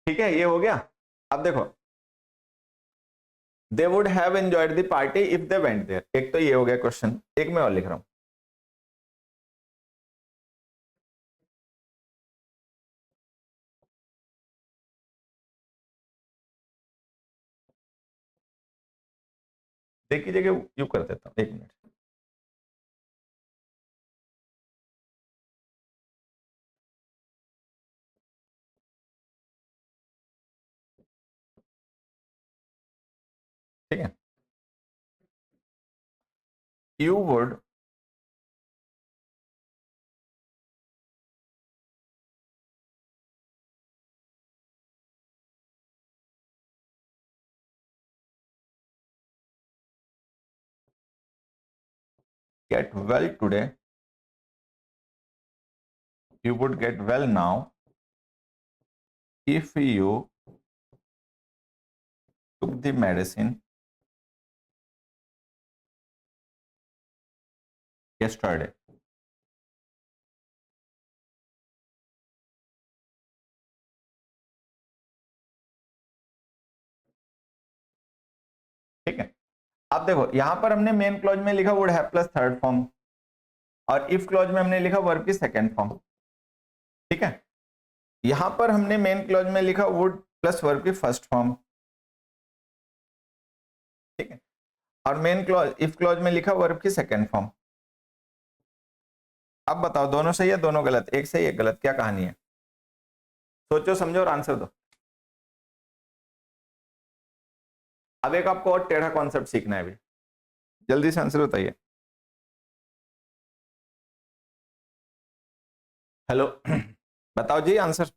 ठीक है, ये हो गया। अब देखो, they would have enjoyed the party if they went there, एक तो ये हो गया क्वेश्चन। एक मैं और लिख रहा हूं, देखिए जगह यू कर देता हूं, 1 मिनट। ठीक है, you would get well today, you would get well now if you took the medicine yesterday। ठीक है, अब देखो यहां पर हमने मेन क्लॉज में लिखा would have plus third form, और इफ क्लॉज में हमने लिखा वर्ब की सेकेंड फॉर्म, ठीक है। यहां पर हमने मेन क्लॉज में लिखा वुड प्लस वर्ब की फर्स्ट फॉर्म, ठीक है। और मेन क्लॉज इफ क्लॉज में लिखा वर्ब की सेकेंड फॉर्म। अब बताओ दोनों सही है दोनों गलत, एक सही एक गलत, क्या कहानी है? सोचो समझो और आंसर दो। अब एक आपको और टेढ़ा कॉन्सेप्ट सीखना है भी, जल्दी से आंसर बताइए। हेलो बताओ जी आंसर।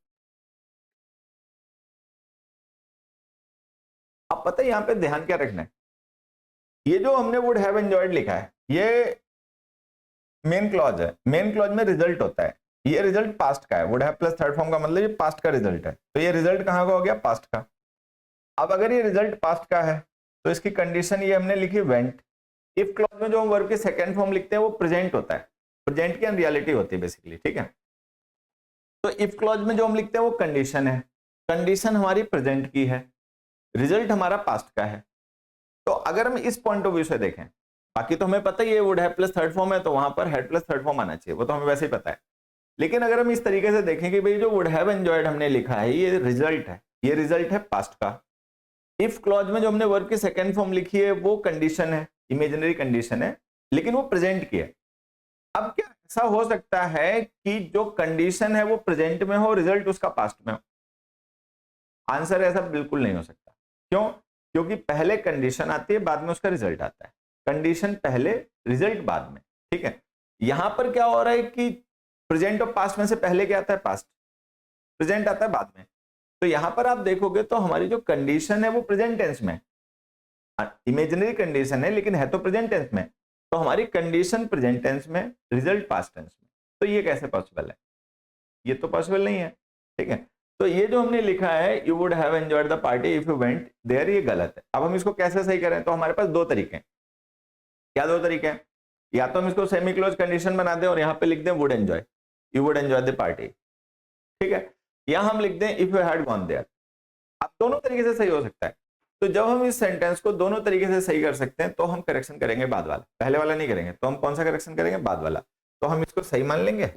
अब पता है यहां पे ध्यान क्या रखना है, ये जो हमने वुड हैव एंजॉयड लिखा है ये मेन क्लॉज है, मेन क्लॉज में रिजल्ट होता है, ये रिजल्ट पास्ट का है, would have plus third form का मतलब ये पास्ट का रिजल्ट है, तो ये रिजल्ट कहां का हो गया? पास्ट का। अब अगर ये रिजल्ट पास्ट का है तो इसकी कंडीशन ये हमने लिखी वेंट। इफ क्लॉज में जो हम वर्ब की सेकेंड फॉर्म लिखते हैं वो प्रेजेंट होता है, प्रेजेंट की रियलिटी होती है बेसिकली, ठीक है। तो इफ क्लॉज में जो हम लिखते हैं वो कंडीशन है, कंडीशन हमारी प्रेजेंट की है, रिजल्ट हमारा पास्ट का है। तो अगर हम इस पॉइंट ऑफ व्यू से देखें, बाकी तो हमें पता ही है would have plus third form है तो वहां पर हैड प्लस थर्ड फॉर्म आना चाहिए, वो तो हमें वैसे ही पता है। लेकिन अगर हम इस तरीके से देखें कि भाई जो वुड हैव एंजॉयड हमने लिखा है ये रिजल्ट है, ये रिजल्ट है पास्ट का। इफ क्लॉज में जो हमने वर्ब की सेकेंड फॉर्म लिखी है वो कंडीशन है, इमेजिनरी कंडीशन है, लेकिन वो प्रेजेंट की है। अब क्या ऐसा हो सकता है कि जो कंडीशन है वो प्रेजेंट में हो, रिजल्ट उसका पास्ट में हो? आंसर ऐसा बिल्कुल नहीं हो सकता। क्यों? क्योंकि पहले कंडीशन आती है बाद में उसका रिजल्ट आता है, कंडीशन पहले रिजल्ट बाद में, ठीक है। यहां पर क्या हो रहा है कि प्रेजेंट और पास्ट में से पहले क्या आता है? पास्ट, प्रेजेंट आता है बाद में। तो यहां पर आप देखोगे तो हमारी जो कंडीशन है वो प्रेजेंट टेंस में, इमेजिनरी कंडीशन है लेकिन है तो प्रेजेंट टेंस में, तो हमारी कंडीशन प्रेजेंट टेंस में, रिजल्ट पास्ट टेंस में, तो ये कैसे पॉसिबल है? ये तो पॉसिबल नहीं है, ठीक है। तो ये जो हमने लिखा है you would have enjoyed the party if you went there, ये गलत है। अब हम इसको कैसे सही करें? तो हमारे पास दो तरीके हैं। क्या दो तरीके हैं? या तो हम इसको सेमी क्लोज कंडीशन बना दें और यहां पे लिख दें would enjoy, you would enjoy the party, ठीक है। या हम लिख दें if you had gone there. अब दोनों तरीके से सही हो सकता है। तो जब हम इस सेंटेंस को दोनों तरीके से सही कर सकते हैं तो हम करेक्शन करेंगे बाद वाला, पहले वाला नहीं करेंगे। तो हम कौन सा करेक्शन करेंगे? बाद वाला। तो हम इसको सही मान लेंगे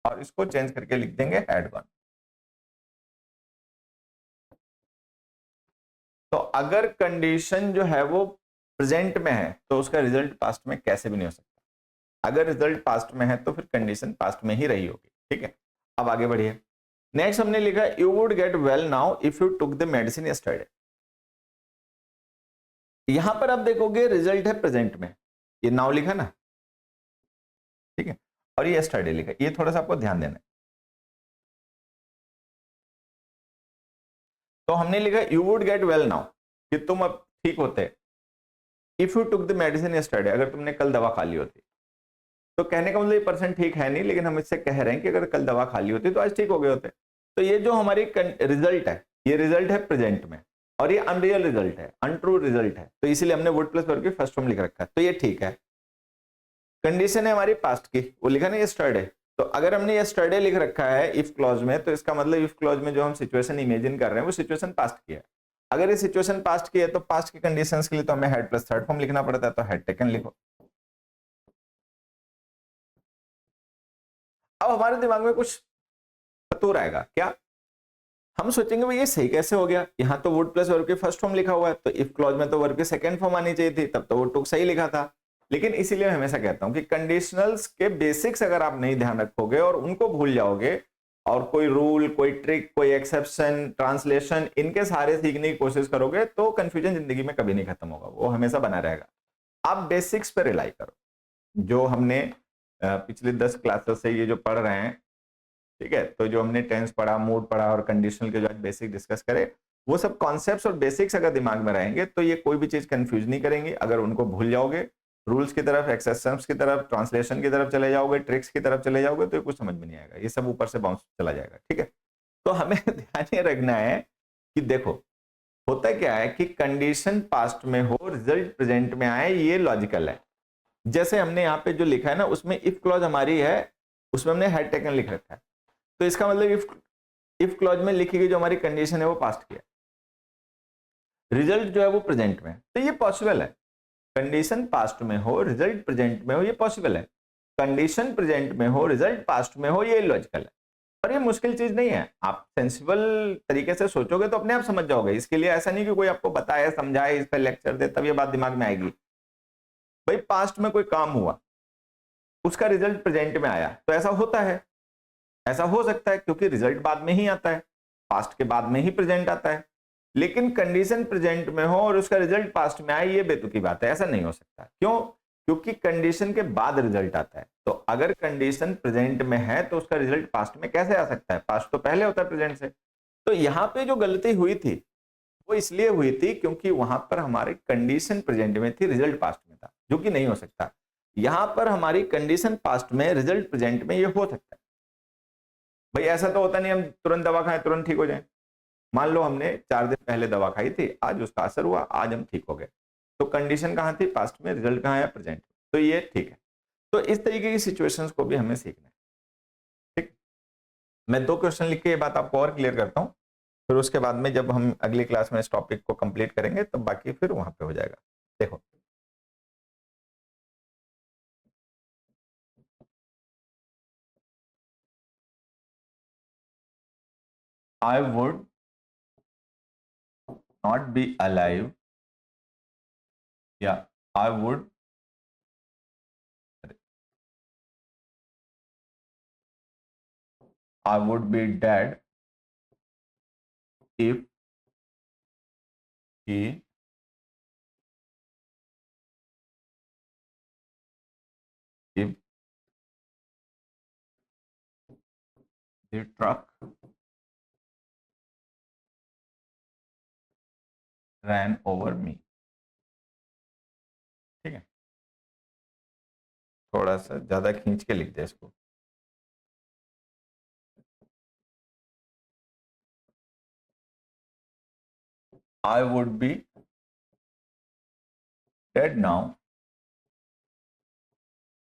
और इसको चेंज करके लिख देंगे हैड गॉन। तो अगर कंडीशन जो है वो प्रेजेंट में है तो उसका रिजल्ट पास्ट में कैसे भी नहीं हो सकता। अगर रिजल्ट पास्ट में है तो फिर कंडीशन पास्ट में ही रही होगी, ठीक है। अब आगे बढ़िए। नेक्स्ट हमने लिखा you would get well now if you took the medicine yesterday. यहां पर आप देखोगे रिजल्ट है प्रेजेंट में, ये नाउ लिखा ना, ठीक है, और ये यस्टरडे लिखा, ये थोड़ा सा आपको ध्यान देना है। तो हमने लिखा you would get well now, कि तुम अब ठीक होते, if you took the medicine yesterday, अगर तुमने कल दवा खा ली होती। तो कहने का मतलब ये पर्सन ठीक है नहीं, लेकिन हम इससे कह रहे हैं कि अगर कल दवा खा ली होती तो आज ठीक हो गए होते। तो ये जो हमारी रिजल्ट है, ये रिजल्ट है प्रेजेंट में, और ये अनरियल रिजल्ट है, अनट्रू रिजल्ट है, तो इसीलिए हमने वुड प्लस वर्ब की फर्स्ट फॉर्म लिख रखा है, तो ये ठीक है। कंडीशन है हमारी पास्ट की, वो लिखा ना यस्टरडे, तो अगर हमने यस्टरडे लिख रखा है इफ क्लॉज में, तो इसका मतलब इफ क्लॉज में जो हम सिचुएशन इमेजिन कर रहे हैं वो सिचुएशन पास्ट की है। अगर ये सिचुएशन पास्ट की है तो पास्ट की कंडीशंस के लिए तो हमें हेड प्लस थर्ड फॉर्म लिखना पड़ता है, तो हेड टेकन लिखो। अब हमारे दिमाग में कुछ फतूर आएगा, क्या? हम सोचेंगे भाई ये सही कैसे हो गया, यहाँ तो वुड प्लस वर्ब की फर्स्ट फॉर्म लिखा हुआ है, तो इफ क्लॉज में तो वर्ब की सेकंड फॉर्म आनी चाहिए थी, तब तो वो टुक सही लिखा था। लेकिन इसीलिए मैं हमेशा कहता हूं कि कंडीशनल्स के बेसिक्स अगर आप नहीं ध्यान रखोगे और उनको भूल जाओगे, और कोई रूल, कोई ट्रिक, कोई एक्सेप्शन, ट्रांसलेशन, इनके सारे सीखने की कोशिश करोगे तो कंफ्यूजन जिंदगी में कभी नहीं खत्म होगा, वो हमेशा बना रहेगा। आप बेसिक्स पे रिलाई करो, जो हमने पिछले 10 क्लासेस से ये जो पढ़ रहे हैं, ठीक है। तो जो हमने टेंस पढ़ा, मूड पढ़ा और कंडीशनल के जो बेसिक डिस्कस करे, वो सब कॉन्सेप्ट्स और बेसिक्स अगर दिमाग में रहेंगे तो ये कोई भी चीज कंफ्यूज नहीं करेंगे। अगर उनको भूल जाओगे, रूल्स की तरफ, एक्सेप्शंस की तरफ, ट्रांसलेशन की तरफ चले जाओगे, ट्रिक्स की तरफ चले जाओगे, तो ये कुछ समझ में नहीं आएगा, ये सब ऊपर से बाउंस चला जाएगा, ठीक है। तो हमें ध्यान ये रखना है कि देखो होता क्या है कि कंडीशन पास्ट में हो, रिजल्ट प्रेजेंट में आए, ये लॉजिकल है। जैसे हमने यहाँ पे जो लिखा है ना, उसमें इफ क्लॉज हमारी है, उसमें हमने हैड टेकन लिख रखा है, तो इसका मतलब इफ क्लॉज में लिखी गई जो हमारी कंडीशन है वो पास्ट की है, रिजल्ट जो है वो प्रेजेंट में है, तो ये पॉसिबल है। कंडीशन पास्ट में हो, रिजल्ट प्रेजेंट में हो, ये पॉसिबल है। कंडीशन प्रेजेंट में हो, रिजल्ट पास्ट में हो, ये लॉजिकल है। और ये मुश्किल चीज नहीं है, आप सेंसिबल तरीके से सोचोगे तो अपने आप समझ जाओगे। इसके लिए ऐसा नहीं कि कोई आपको बताए समझाए इस पर लेक्चर दे तब ये बात दिमाग में आएगी। भाई पास्ट में कोई काम हुआ, उसका रिजल्ट प्रेजेंट में आया, तो ऐसा होता है, ऐसा हो सकता है, क्योंकि रिजल्ट बाद में ही आता है, पास्ट के बाद में ही प्रेजेंट आता है। लेकिन कंडीशन प्रेजेंट में हो और उसका रिजल्ट पास्ट में आए, ये बेतुकी बात है, ऐसा नहीं हो सकता। क्यों? क्योंकि कंडीशन के बाद रिजल्ट आता है। तो अगर कंडीशन प्रेजेंट में है तो उसका रिजल्ट पास्ट में कैसे आ सकता है? पास्ट तो पहले होता है प्रेजेंट से। तो यहां पे जो गलती हुई थी वो इसलिए हुई थी क्योंकि वहां पर हमारी कंडीशन प्रेजेंट में थी, रिजल्ट पास्ट में था, जो कि नहीं हो सकता। यहां पर हमारी कंडीशन पास्ट में, रिजल्ट प्रेजेंट में, ये हो सकता है। भाई ऐसा तो होता नहीं हम तुरंत दवा खाएं तुरंत ठीक हो जाए। मान लो हमने 4 दिन पहले दवा खाई थी, आज उसका असर हुआ, आज हम ठीक हो गए, तो कंडीशन कहां थी? पास्ट में। रिजल्ट कहां है? प्रेजेंट। तो ये ठीक है। तो इस तरीके की सिचुएशंस को भी हमें सीखना है। ठीक, मैं 2 क्वेश्चन लिख के ये बात आपको और क्लियर करता हूं, फिर उसके बाद में जब हम अगली क्लास में इस टॉपिक को कंप्लीट करेंगे तब बाकी फिर वहां पे हो जाएगा। देखो, I would not be alive, या I would be dead if he if the truck ran over me। ठीक है, थोड़ा सा ज्यादा खींच के लिख दे इसको। I would be dead now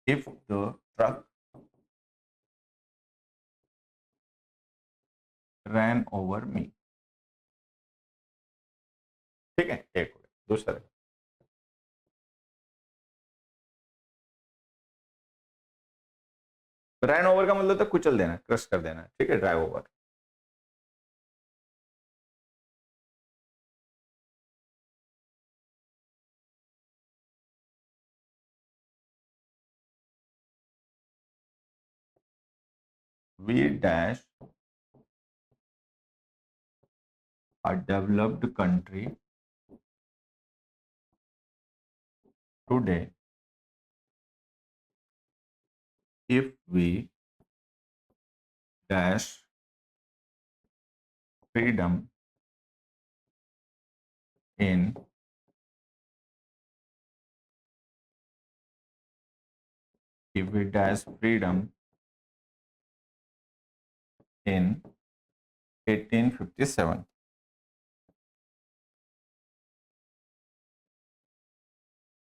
if the truck ran over me। ठीक है, एक हो गया। दूसरा रैन ओवर का मतलब तो कुचल देना, क्रश कर देना। ठीक है, drive over. We dash a developed country today if we dash freedom in if we dash freedom in 1857।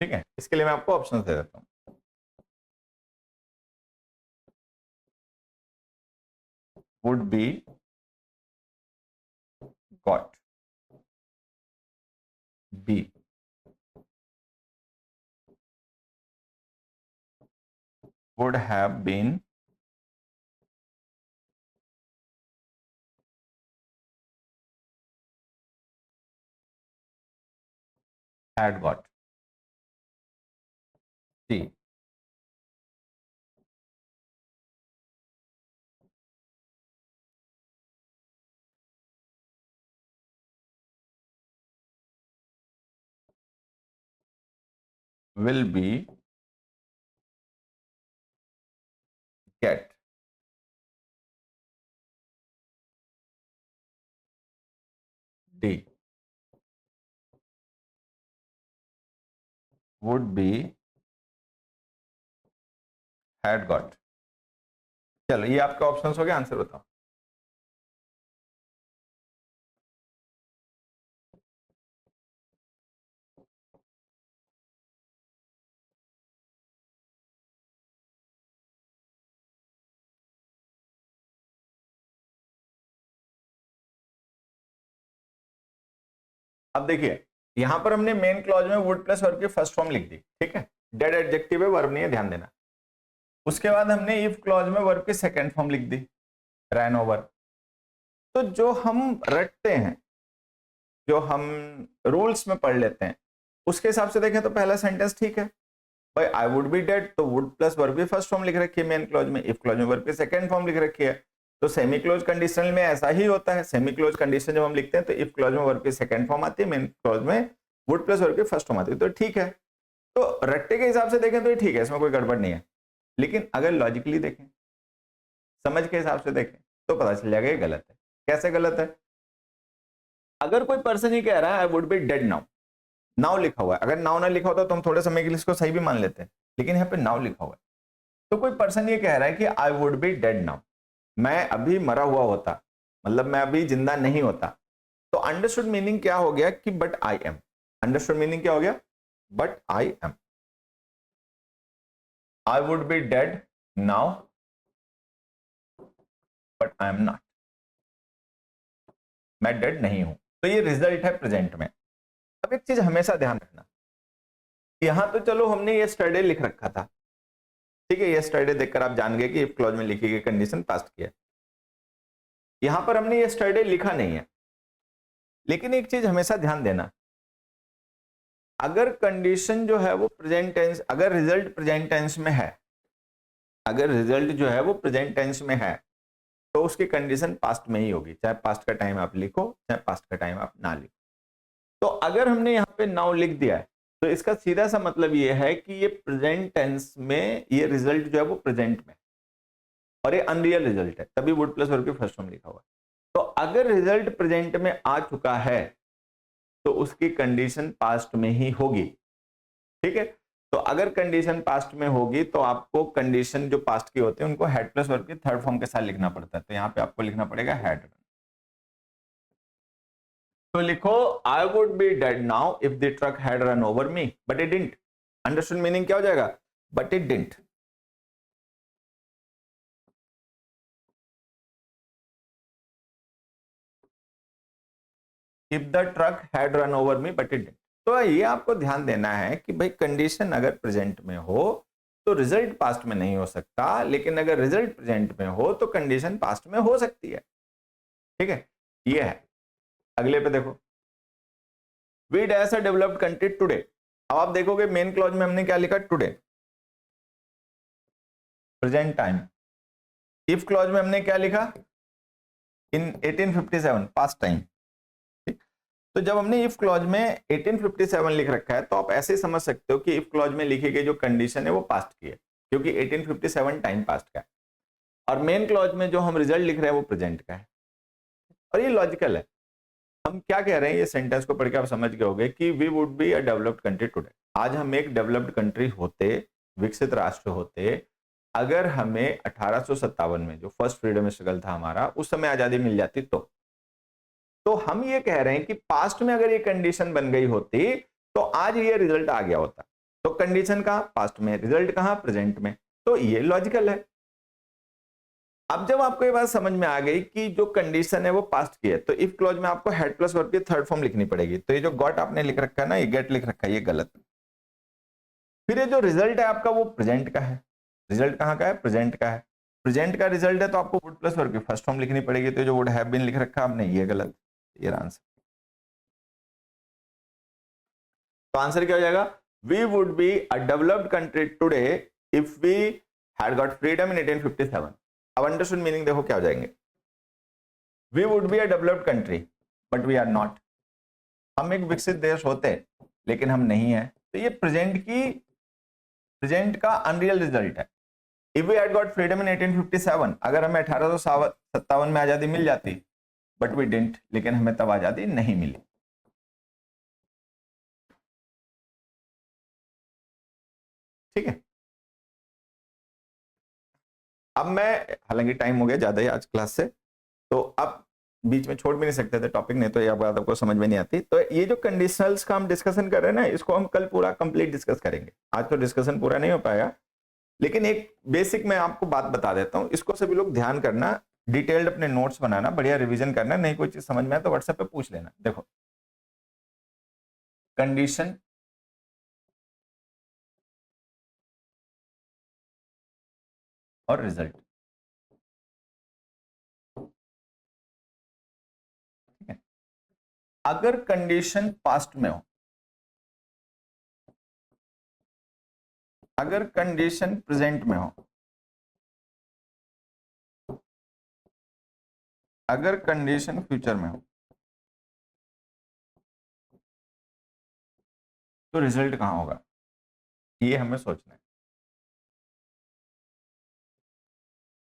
ठीक है, इसके लिए मैं आपको ऑप्शन दे देता हूं। Would be got, be would have been had got, C will be get, D would be had got। चलो ये आपके ऑप्शंस हो गए, आंसर बताओ। अब देखिए, यहां पर हमने मेन क्लॉज में वुड प्लस वर्ब की फर्स्ट फॉर्म लिख दी। ठीक है, डेड एडजेक्टिव है, वर्ब नहीं है, ध्यान देना। उसके बाद हमने इफ क्लॉज में वर्ब की सेकेंड फॉर्म लिख दी, रैन ओवर। तो जो हम रटते हैं, जो हम रूल्स में पढ़ लेते हैं, उसके हिसाब से देखें तो पहला सेंटेंस ठीक है भाई, आई वुड बी डेड, तो वुड प्लस वर्ब की फर्स्ट फॉर्म लिख रखी है मेन क्लॉज में, इफ क्लॉज में वर्ब की सेकंड फॉर्म लिख रखी है। तो सेमी क्लोज कंडीशनल में ऐसा ही होता है, सेमी क्लोज कंडीशन जब हम लिखते हैं तो इफ क्लॉज में वर्ब की सेकंड फॉर्म आती है, मेन क्लॉज में वुड प्लस वर्ब की फर्स्ट फॉर्म आती है, तो ठीक है। तो रट्टे के हिसाब से देखें तो ये ठीक है, इसमें कोई गड़बड़ नहीं है। लेकिन अगर लॉजिकली देखें, समझ के हिसाब से देखें, तो पता चल जाएगा ये गलत है। कैसे गलत है? अगर कोई पर्सन ही कह रहा है आई would be dead now, now लिखा हुआ है, अगर नाउ ना लिखा होता तो हम थोड़े समय के लिए इसको सही भी मान लेते हैं, लेकिन यहाँ पे नाउ लिखा हुआ है। तो कोई पर्सन ये कह रहा है कि आई वुड बी डेड नाउ, मैं अभी मरा हुआ होता, मतलब मैं अभी जिंदा नहीं होता। तो अंडरस्टूड मीनिंग क्या हो गया कि but I am. Understood meaning क्या हो गया? But I am. I would be dead now but I am not, मैं डेड नहीं हूं। तो ये रिजल्ट है प्रेजेंट में। अब एक चीज हमेशा ध्यान रखना, यहां तो चलो हमने ये स्टडी लिख रखा था, ठीक है, ये स्टडी देखकर आप जान गए कि इफ क्लॉज में लिखी गई कंडीशन पास्ट किया। यहां पर हमने ये स्टडी लिखा नहीं है, लेकिन एक चीज हमेशा ध्यान देना, अगर कंडीशन जो है वो प्रेजेंट टेंस, अगर रिजल्ट प्रेजेंट टेंस में है, अगर रिजल्ट जो है वो प्रेजेंट टेंस में है, तो उसकी कंडीशन पास्ट में ही होगी, चाहे पास्ट का टाइम आप लिखो चाहे पास्ट का टाइम आप ना लिखो। तो अगर हमने यहाँ पे नाउ लिख दिया है, तो इसका सीधा सा मतलब ये है कि ये प्रेजेंट टेंस में ये रिजल्ट जो है वो प्रेजेंट में, और ये अनरियल रिजल्ट है, तभी वुड प्लस वर्ब की फर्स्ट फॉर्म लिखा हुआ है। तो अगर रिजल्ट प्रेजेंट में आ चुका है तो उसकी कंडीशन पास्ट में ही होगी, ठीक है। तो अगर कंडीशन पास्ट में होगी तो आपको कंडीशन जो पास्ट की होती है उनको हैड प्लस वर्ब की थर्ड फॉर्म के साथ लिखना पड़ता है। तो यहाँ पे आपको लिखना पड़ेगा हैड। तो लिखो आई would be dead now if the truck had run over me but it didn't. Understood meaning क्या हो जाएगा? But it didn't. If the truck had run over me but it didn't. तो ये आपको ध्यान देना है कि भाई कंडीशन अगर प्रेजेंट में हो तो रिजल्ट पास्ट में नहीं हो सकता, लेकिन अगर रिजल्ट प्रेजेंट में हो तो कंडीशन पास्ट में हो सकती है, ठीक है। ये है। अगले पे देखो, we dash a developed country today. अब आप देखोगे मेन क्लॉज में हमने क्या लिखा? Today, present time. If clause में हमने क्या लिखा? In 1857, past time. ठीक। तो जब हमने इफ क्लॉज में 1857 लिख रखा है तो आप ऐसे समझ सकते हो कि इफ क्लॉज में लिखी गई जो कंडीशन है वो पास्ट की है, क्योंकि 1857 टाइम पास्ट का है, और मेन क्लॉज में जो हम रिजल्ट लिख रहे हैं वो प्रेजेंट का है। और ये लॉजिकल है। हम क्या कह रहे हैं, ये सेंटेंस को पढ़ के आप समझ गए होंगे कि we would be a developed country today. आज हम एक डेवलप्ड कंट्री होते, विकसित राष्ट्र होते, अगर हमें 1857 में जो फर्स्ट फ्रीडम स्ट्रगल था हमारा, उस समय आजादी मिल जाती तो हम ये कह रहे हैं कि पास्ट में अगर ये कंडीशन बन गई होती तो आज ये रिजल्ट आ गया होता। तो कंडीशन कहां? पास्ट में, रिजल्ट कहां? प्रेजेंट में। तो ये लॉजिकल है। अब जब आपको ये बात समझ में आ गई कि जो कंडीशन है वो पास्ट की है, तो इफ क्लॉज में आपको हेड प्लस वर्ब की थर्ड फॉर्म लिखनी पड़ेगी। तो ये जो गॉट आपने लिख रखा है ना, ये गेट लिख रखा है, ये गलत। फिर ये जो रिजल्ट है आपका वो प्रेजेंट का है। रिजल्ट कहां का है? प्रेजेंट का है। प्रेजेंट का रिजल्ट है तो आपको वुड प्लस वर्ब की फर्स्ट फॉर्म लिखनी पड़ेगी। तो जो वुड हैव बीन लिख रखा है आपने, ये गलत। ये आंसर। तो आंसर क्या हो जाएगा? We would be a developed country today if we had got freedom in 1857। अब अंडरस्टूड मीनिंग देखो क्या हो जाएंगे। We would be a developed country but we are not. हम एक विकसित देश होते लेकिन हम नहीं है। तो ये प्रेजेंट का अनरियल रिजल्ट है। If we had got freedom in 1857, अगर हमें 1857 में आजादी मिल जाती, बट वी डिडंट, लेकिन हमें तब आजादी नहीं मिली। ठीक है। अब मैं, हालांकि टाइम हो गया ज्यादा ही आज क्लास से, तो अब बीच में छोड़ भी नहीं सकते थे टॉपिक, नहीं तो ये बात आपको समझ में नहीं आती। तो ये जो कंडीशनल्स का हम डिस्कशन कर रहे हैं ना, इसको हम कल पूरा कंप्लीट डिस्कस करेंगे। आज तो डिस्कशन पूरा नहीं हो पाएगा, लेकिन एक बेसिक मैं आपको बात बता देता हूं, इसको सभी लोग ध्यान करना, डिटेल्ड अपने नोट्स बनाना, बढ़िया रिवीजन करना। नहीं कोई चीज समझ में आए तो व्हाट्सएप पे पूछ लेना। देखो, कंडीशन और रिजल्ट। ठीक है, अगर कंडीशन पास्ट में हो, अगर कंडीशन प्रेजेंट में हो, अगर कंडीशन फ्यूचर में हो, तो रिजल्ट कहां होगा, ये हमें सोचना है।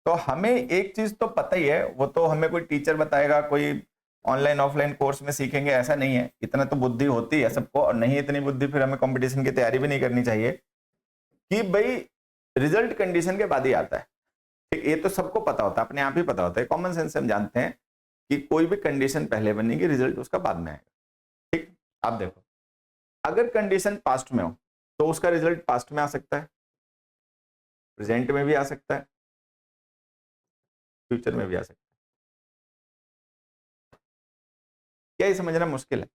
तो हमें एक चीज तो पता ही है, वो तो हमें कोई टीचर बताएगा, कोई ऑनलाइन ऑफलाइन कोर्स में सीखेंगे ऐसा नहीं है, इतना तो बुद्धि होती है सबको, और नहीं इतनी बुद्धि फिर हमें कंपटीशन की तैयारी भी नहीं करनी चाहिए कि भाई रिजल्ट कंडीशन के बाद ही आता है। ठीक, ये तो सबको पता होता है, अपने आप ही पता होता है, कॉमन सेंस से हम जानते हैं कि कोई भी कंडीशन पहले बनेगी, रिजल्ट उसका बाद में आएगा। ठीक, अब देखो, अगर कंडीशन पास्ट में हो तो उसका रिजल्ट पास्ट में आ सकता है, प्रेजेंट में भी आ सकता है, फ्यूचर में भी आ सकता है। क्या ये समझना मुश्किल है?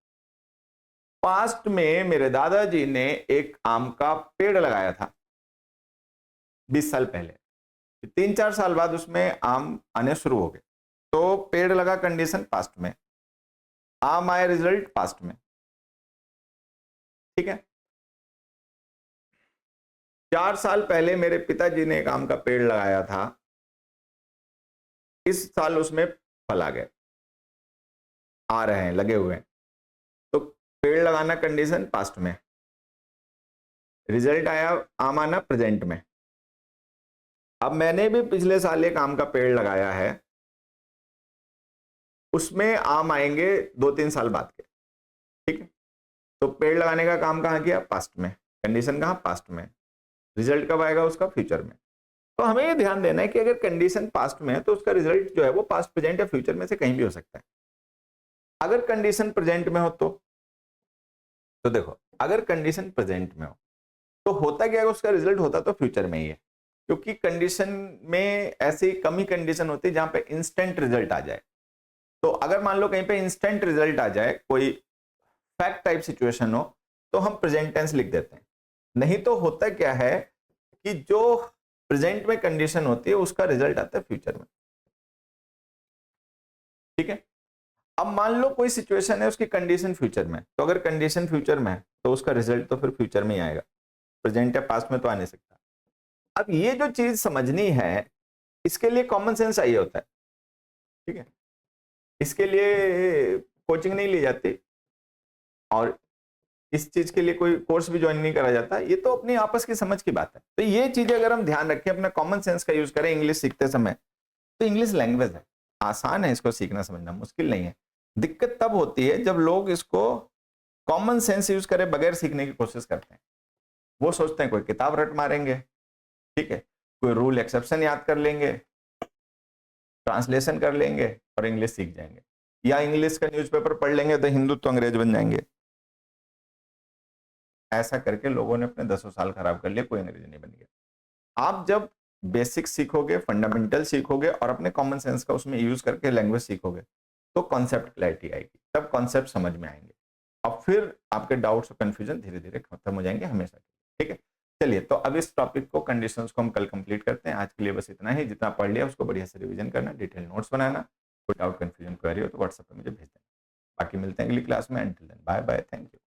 पास्ट में मेरे दादाजी ने एक आम का पेड़ लगाया था 20 साल पहले, 3-4 साल बाद उसमें आम आने शुरू हो गए, तो पेड़ लगा कंडीशन पास्ट में, आम आए रिजल्ट पास्ट में। ठीक है, 4 साल पहले मेरे पिताजी ने एक आम का पेड़ लगाया था, इस साल उसमें फल आ गए, आ रहे हैं, लगे हुए हैं, तो पेड़ लगाना कंडीशन पास्ट में, रिजल्ट आया आम आना प्रेजेंट में। अब मैंने भी पिछले साल एक आम का पेड़ लगाया है, उसमें आम आएंगे 2-3 साल बाद के। ठीक है, तो पेड़ लगाने का काम कहां किया, पास्ट में, कंडीशन कहां, पास्ट में, रिजल्ट कब आएगा उसका, फ्यूचर में। तो हमें ये ध्यान देना है कि अगर कंडीशन पास्ट में है तो उसका रिजल्ट जो है वो पास्ट, प्रेजेंट या फ्यूचर में से कहीं भी हो सकता है। अगर कंडीशन प्रेजेंट में हो तो देखो, अगर कंडीशन प्रेजेंट में हो तो होता क्या है, उसका रिजल्ट होता तो फ्यूचर में ही है, क्योंकि कंडीशन में ऐसी कम ही कंडीशन होती है जहां पे इंस्टेंट रिजल्ट आ जाए। तो अगर मान लो कहीं पे इंस्टेंट रिजल्ट आ जाए, कोई फैक्ट टाइप सिचुएशन हो, तो हम प्रेजेंट टेंस लिख देते हैं। नहीं तो होता क्या है कि जो प्रेजेंट में कंडीशन होती है उसका रिजल्ट आता है फ्यूचर में। ठीक है, अब मान लो कोई सिचुएशन है उसकी कंडीशन फ्यूचर में, तो अगर कंडीशन फ्यूचर में है तो उसका रिजल्ट तो फिर फ्यूचर में ही आएगा, प्रेजेंट या पास्ट में तो आ नहीं सकता। अब ये जो चीज समझनी है, इसके लिए कॉमन सेंस चाहिए होता है। ठीक है, इसके लिए कोचिंग नहीं ली जाती और इस चीज के लिए कोई कोर्स भी ज्वाइन नहीं करा जाता, ये तो अपनी आपस की समझ की बात है। तो ये चीजें अगर हम ध्यान रखें, अपना कॉमन सेंस का यूज करें इंग्लिश सीखते समय, तो इंग्लिश लैंग्वेज है, आसान है, इसको सीखना समझना मुश्किल नहीं है। दिक्कत तब होती है जब लोग इसको कॉमन सेंस यूज करे बगैर सीखने की कोशिश करते हैं। वो सोचते हैं कोई किताब रट मारेंगे, ठीक है, कोई रूल एक्सेप्शन याद कर लेंगे, ट्रांसलेशन कर लेंगे और इंग्लिश सीख जाएंगे, या इंग्लिश का न्यूज़पेपर पढ़ लेंगे तो हिंदुत्व अंग्रेज बन जाएंगे। ऐसा करके लोगों ने अपने 10 साल खराब कर लिए, कोई अंग्रेजी नहीं बन गया। आप जब बेसिक सीखोगे, फंडामेंटल सीखोगे और अपने कॉमन सेंस का उसमें यूज करके लैंग्वेज सीखोगे, तो कॉन्सेप्ट क्लैरिटी आएगी, तब कॉन्सेप्ट समझ में आएंगे और फिर आपके डाउट्स और कंफ्यूजन धीरे धीरे खत्म हो जाएंगे हमेशा। ठीक है, चलिए, तो अब इस टॉपिक को, कंडीशंस को हम कल कंप्लीट करते हैं। आज के लिए बस इतना ही, जितना पढ़ लिया उसको बढ़िया से रिवीजन करना, डिटेल नोट्स बनाना, कोई डाउट कंफ्यूजन क्वेरी हो तो व्हाट्सएप पे मुझे भेज देना। बाकी मिलते हैं अगली क्लास में, until then bye bye, thank you.